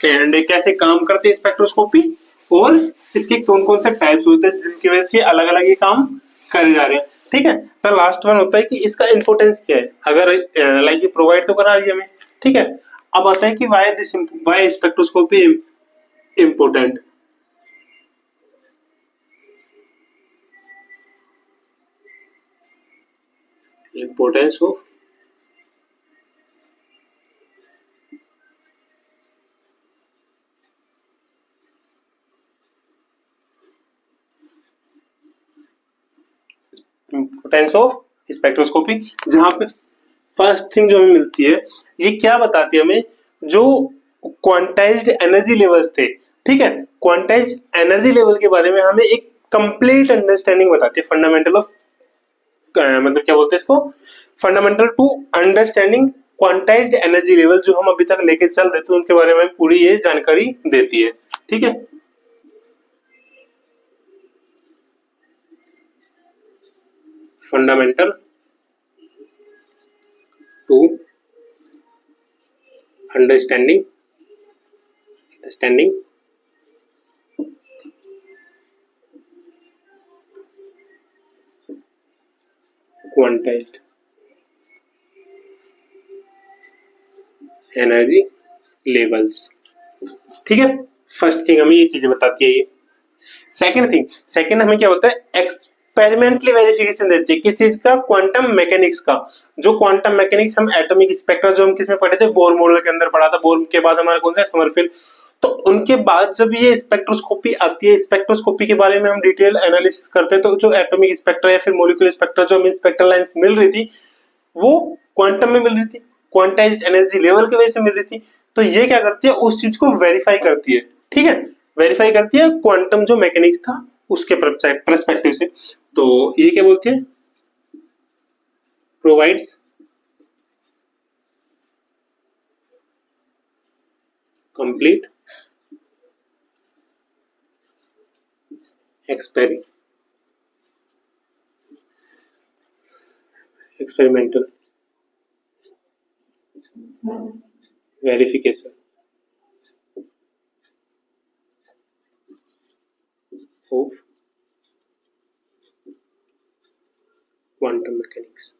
एंड कैसे काम करते हैं स्पेक्ट्रोस्कोपी, और इसके कौन कौन से टाइप्स होते हैं जिनकी वजह से अलग अलग ये काम करे जा रहे हैं। ठीक है, तो लास्ट वन होता है कि इसका इंपोर्टेंस क्या है, अगर लाइक ये प्रोवाइड तो करा रही है हमें। ठीक है, अब आता है कि why spectroscopy important. Importance of importance of spectroscopy, जहां पे फर्स्ट थिंग जो हमें मिलती है, ये क्या बताती है हमें, जो क्वांटाइज्ड एनर्जी लेवल्स थे। ठीक है, क्वांटाइज्ड एनर्जी लेवल के बारे में हमें एक कंप्लीट अंडरस्टैंडिंग बताती है, फंडामेंटल ऑफ मतलब क्या बोलते हैं इसको, fundamental to understanding quantized energy level, जो हम अभी तक लेके चल रहे थे उनके बारे में पूरी ये जानकारी देती है। ठीक है, fundamental to understanding quantized energy levels. ठीक है, फर्स्ट थिंग हमें ये चीजें बताती है ये। सेकंड हमें क्या होता है, एक्सपेरिमेंटली वेरिफिकेशन देती है किस चीज का, क्वांटम मैकेनिक्स का। जो क्वांटम मैकेनिक्स हम एटॉमिक स्पेक्ट्रा जो हम किसमें पढ़े थे, बोर मॉडल के अंदर पढ़ा था। बोर के बाद हमारा कौन सा, समरफील्ड। तो उनके बाद जब ये स्पेक्ट्रोस्कोपी आती है, स्पेक्ट्रोस्कोपी के बारे में हम डिटेल एनालिसिस करते हैं, तो जो एटॉमिक स्पेक्ट्रा या फिर मॉलिक्यूलर स्पेक्ट्रा जो हमें स्पेक्ट्रल लाइंस मिल रही थी वो क्वांटम में मिल रही थी, क्वांटाइज्ड एनर्जी लेवल की वजह से मिल रही थी। तो ये क्या करती है, उस चीज को वेरीफाई करती है। ठीक है, वेरीफाई करती है क्वांटम जो मैकेनिक्स था उसके पर्सपेक्टिव से। तो ये क्या बोलती है, provides complete experimental verification of quantum mechanics.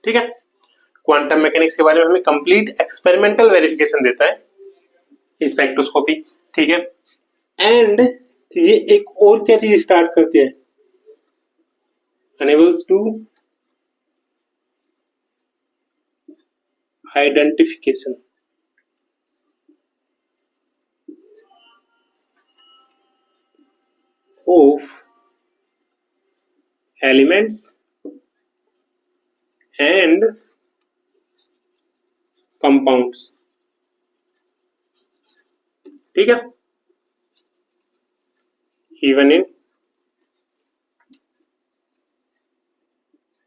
ठीक है, क्वांटम मैकेनिक्स के बारे में हमें कंप्लीट एक्सपेरिमेंटल वेरिफिकेशन देता है स्पेक्ट्रोस्कोपी। ठीक है, एंड ये एक और क्या चीज स्टार्ट करती है, enables to identification of elements and compounds। ठीक है, even in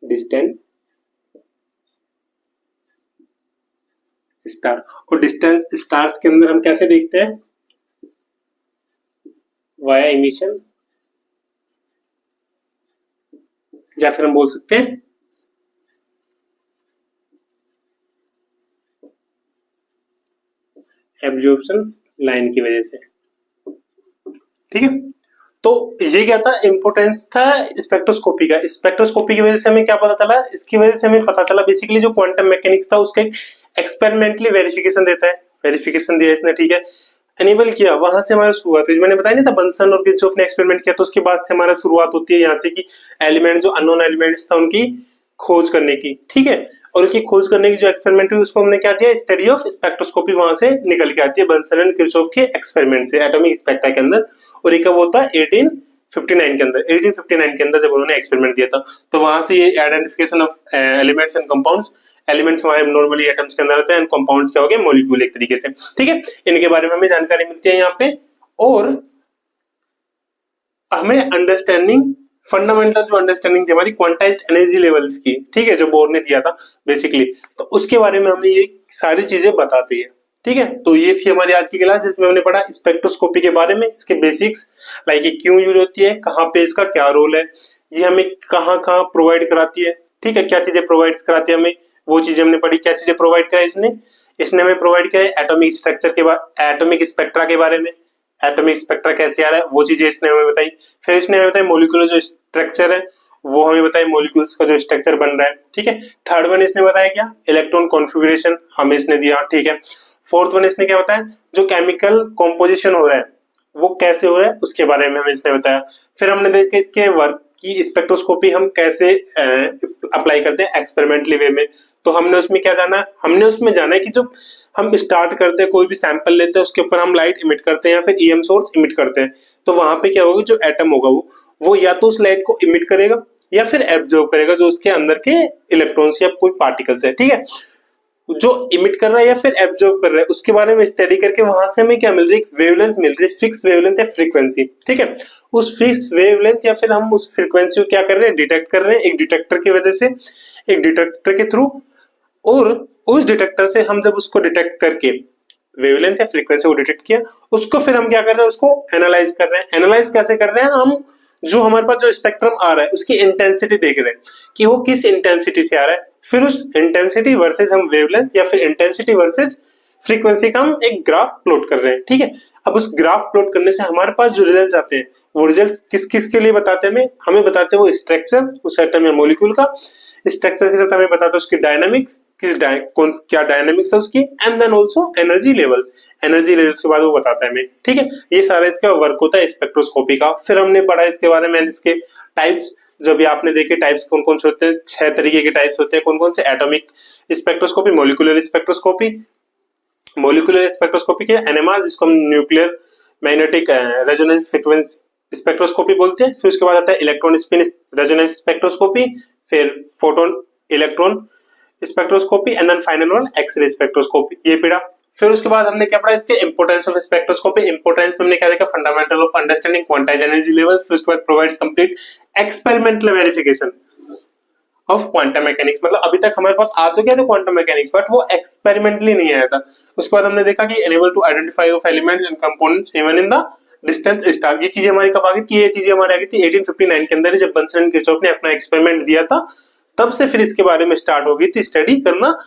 distant स्टार। और डिस्टेंस स्टार्स के अंदर हम कैसे देखते हैं, वाया इमिशन, या फिर हम बोल सकते हैं एब्जॉर्प्शन लाइन की वजह से। ठीक है, तो ये क्या था, इंपोर्टेंस था स्पेक्ट्रोस्कोपी का। स्पेक्ट्रोस्कोपी की वजह से हमें क्या पता चला, इसकी वजह से हमें पता चला बेसिकली जो क्वांटम मैकेनिक्स था उसका एक्सपेरिमेंटली वेरिफिकेशन देता है, वेरिफिकेशन दिया इसने। ठीक है, एनेबल किया, वहां से हमारी शुरुआत हुई। मैंने बताया नहीं था, बंसन और किरचॉफ ने एक्सपेरिमेंट किया, तो उसके बाद से हमारा शुरुआत होती है यहाँ से कि एलिमेंट जो अननोन एलिमेंट्स था उनकी खोज करने की। ठीक है, और उसकी खोज करने की जो एक्सपेरिमेंट हुई उसको हमने क्या दिया, स्टडी ऑफ स्पेक्ट्रोस्कोपी, वहां से निकल के आती है बंसन एंड किरचॉफ के एक्सपेरिमेंट से एटॉमिक स्पेक्ट्रा के अंदर। और ये कब होता है, 1859 के अंदर, 1859 के अंदर जब उन्होंने एक्सपेरिमेंट दिया था। तो वहां से ये identification of elements and compounds, elements हमारे नॉर्मली एटम्स के अंदर आते हैं एंड कंपाउंड्स क्या हो गए, मॉलिक्यूल एक तरीके से, ठीक है। इनके बारे में हमें जानकारी मिलती है यहाँ पे। और हमें अंडरस्टैंडिंग, फंडामेंटल जो अंडरस्टैंडिंग थी हमारी क्वांटाइज्ड एनर्जी लेवल्स की, ठीक है, जो बोर ने दिया था बेसिकली, तो उसके बारे में हमें ये सारी चीजें बताती है, ठीक है। तो ये थी हमारी आज की क्लास जिसमें हमने पढ़ा स्पेक्ट्रोस्कोपी के बारे में, इसके बेसिक्स, लाइक ये क्यों यूज होती है, कहाँ पे इसका क्या रोल है, ये हमें कहाँ कहाँ प्रोवाइड कराती है, ठीक है, क्या चीजें प्रोवाइड कराती है हमें, वो चीजें हमने पढ़ी। क्या चीजें प्रोवाइड कराई इसने, इसने हमें प्रोवाइड किया एटॉमिक स्ट्रक्चर के बारे, एटॉमिक स्पेक्ट्रा के बारे में, एटॉमिक स्पेक्ट्रा कैसे आ रहा है वो चीजें इसने हमें बताई। फिर इसने हमें बताई मॉलिक्यूलर जो स्ट्रक्चर है वो हमें बताई, मॉलिक्यूल्स का जो स्ट्रक्चर बन रहा है, ठीक है। थर्ड वन इसने बताया क्या, इलेक्ट्रॉन कॉन्फ़िगरेशन हमें इसने दिया, ठीक है। फोर्थ वन इसने क्या बताया, जो केमिकल कॉम्पोजिशन हो रहा है वो कैसे हो रहा है उसके बारे में हमें इसने बताया। फिर हमने देखा इसके वर्क की स्पेक्ट्रोस्कोपी हम कैसे अप्लाई करते हैं एक्सपेरिमेंटली वे में। तो हमने उसमें क्या जाना, हमने उसमें जाना है कि जो हम स्टार्ट करते हैं, कोई भी सैंपल लेते हैं उसके ऊपर हम लाइट इमिट करते हैं या फिर ईएम सोर्स इमिट करते हैं, तो वहां पे क्या होगा, जो एटम होगा वो या तो उस लाइट को इमिट करेगा या फिर एब्जॉर्ब करेगा जो उसके अंदर के इलेक्ट्रॉन्स या कोई पार्टिकल्स है, ठीक है। जो इमिट कर रहा है या फिर एब्जॉर्ब कर रहा है उसके बारे में स्टडी करके वहां से हमें क्या मिल रही है, वेवलेंथ मिल रही है, फिक्स वेवलेंथ या फ्रीक्वेंसी, ठीक है। उस फिक्स वेवलेंथ या फिर हम उस फ्रीक्वेंसी को क्या कर रहे हैं, डिटेक्ट कर रहे हैं एक डिटेक्टर की वजह से, एक डिटेक्टर के थ्रू। और उस डिटेक्टर से हम जब उसको डिटेक्ट करके वेवलेंथ या फ्रीक्वेंसी को डिटेक्ट किया, उसको फिर हम क्या कर रहे हैं, उसको एनालाइज कर रहे हैं। एनालाइज कैसे कर रहे हैं हम, जो हमारे पास जो स्पेक्ट्रम आ रहा है उसकी इंटेंसिटी देख रहे हैं कि वो किस इंटेंसिटी से आ रहा है, फिर उस इंटेंसिटी वर्सेस हम वेवलेंथ या फिर इंटेंसिटी वर्सेस फ्रीक्वेंसी का हम एक ग्राफ प्लॉट कर रहे हैं, ठीक है। अब उस ग्राफ प्लॉट करने से हमारे पास जो रिजल्ट आते हैं वो रिजल्ट किस किस के लिए बताते हैं, हमें बताते हैं वो स्ट्रक्चर उस एटम या मॉलिक्यूल का, स्ट्रक्चर के साथ हमें बताता है उसकी डायनामिक्स, कौन क्या डायनामिक्स है उसकी, and then also energy levels, energy levels के बाद वो बताता है हमें, ठीक है। ये सारा इसका वर्क होता है स्पेक्ट्रोस्कोपी का। फिर हमने पढ़ा इसके बारे में, इसके टाइप्स, जो भी आपने देखे टाइप्स कौन कौन से होते हैं, 6 तरीके के टाइप्स होते हैं, कौन कौन से, atomic spectroscopy, molecular spectroscopy, molecular spectroscopy के एनएमआर जिसको हम nuclear magnetic resonance frequency spectroscopy बोलते हैं। फिर उसके बाद आता है इलेक्ट्रॉन स्पिन रेजोनेंस स्पेक्ट्रोस्कोपी, फिर photon electron spectroscopy and then final one X-ray spectroscopy, ये पढ़ा। फिर उसके बाद हमने क्या पढ़ा, इसके इंपोर्टेंस ऑफ स्पेक्ट्रोस्कोपी, इंपोर्टेंस में हमने क्या देखा, fundamental of understanding quantized energy levels. फिर उसके बाद provides complete experimental verification of quantum mechanics, मतलब अभी तक हमारे पास आ तो गया था क्वांटम मैकेनिक्स बट वो एक्सपेरिमेंटली नहीं आया था। उसके बाद हमने देखा कि enable to identify of elements and components even in the distance star, ये चीजें हमारी कब आ गई थी, ये चीजें हमारी आ गई थी 1859 के अंदर जब बंसन एंड किरचॉफ ने अपना एक्सपेरिमेंट दिया था, तब से फिर इसके बारे में स्टार्ट हो गई थी स्टडी करना,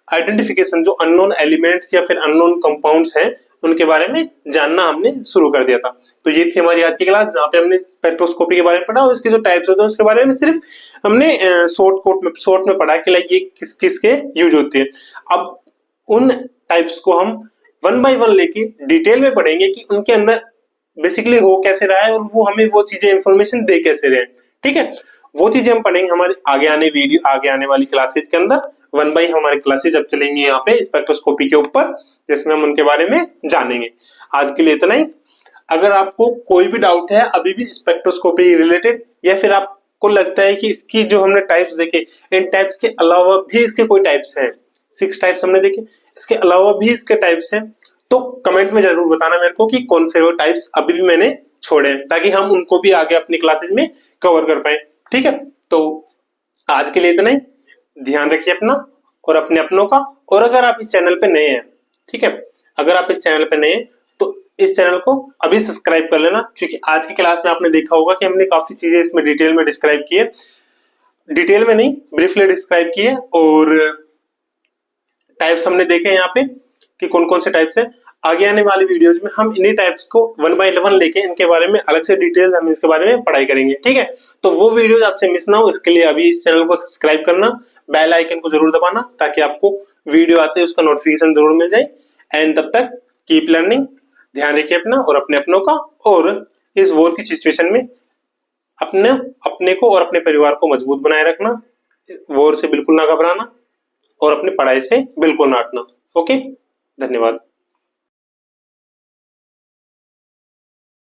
आइडेंटिफिकेशन, जो अननोन एलिमेंट्स या फिर अननोन कंपाउंड्स हैं उनके बारे में जानना हमने शुरू कर दिया था। तो ये थी हमारी आज की क्लास जहाँ पे हमने स्पेक्ट्रोस्कोपी के बारे में पढ़ा और इसके जो टाइप्स होते हैं उसके बारे में सिर्फ हमने शॉर्ट में पढ़ा कि लाइक ये किस किस के यूज होते हैं। अब उन टाइप्स को हम वन बाय वन लेके डिटेल में पढ़ेंगे कि उनके अंदर बेसिकली हो कैसे रहा है और वो हमें वो चीजें इंफॉर्मेशन दे कैसे रहे हैं, ठीक है। वो चीजें हम पढ़ेंगे हमारे आगे आने वाली क्लासेज के अंदर, वन बाई हमारे क्लासेज अब चलेंगे यहाँ पे स्पेक्ट्रोस्कोपी के ऊपर, जिसमें हम उनके बारे में जानेंगे। आज के लिए इतना ही। अगर आपको कोई भी डाउट है अभी भी स्पेक्ट्रोस्कोपी रिलेटेड, या फिर आपको लगता है कि इसकी जो हमने टाइप्स देखे, इन टाइप्स के अलावा भी इसके कोई टाइप्स हैं, 6 टाइप्स हमने देखे, इसके अलावा भी इसके टाइप्स हैं, तो कमेंट में जरूर बताना मेरे को कि कौन से वो टाइप्स अभी भी मैंने छोड़े हैं, ताकि हम उनको भी आगे अपनी क्लासेज में कवर कर पाए, ठीक है। तो आज के लिए इतना ही। ध्यान रखिए अपना और अपने अपनों का। और अगर आप इस चैनल पे नए हैं, ठीक है, अगर आप इस चैनल पे नए हैं तो इस चैनल को अभी सब्सक्राइब कर लेना, क्योंकि आज की क्लास में आपने देखा होगा कि हमने काफी चीजें इसमें डिटेल में डिस्क्राइब की है, डिटेल में नहीं ब्रीफली डिस्क्राइब की है, और टाइप्स हमने देखे यहाँ पे कि कौन कौन से टाइप्स हैं। आगे आने वाली वीडियोस में हम इन्हीं टाइप्स को 1 बाय 11 लेके इनके बारे में अलग से डिटेल हम इसके बारे में पढ़ाई करेंगे, ठीक है। तो वो वीडियोस आपसे मिस ना हो, इसके लिए अभी इस चैनल को सब्सक्राइब करना, बेल आइकन को जरूर दबाना, ताकि आपको वीडियो आते उसका नोटिफिकेशन जरूर मिल जाए। एंड तब तक कीप लर्निंग, ध्यान रखिए अपना और अपने अपनों का, और इस वॉर की सिचुएशन में अपने को और अपने परिवार को मजबूत बनाए रखना, वॉर से बिल्कुल ना घबराना। और अपनी पढ़ाई से बिल्कुल ना हटना। ओके, धन्यवाद।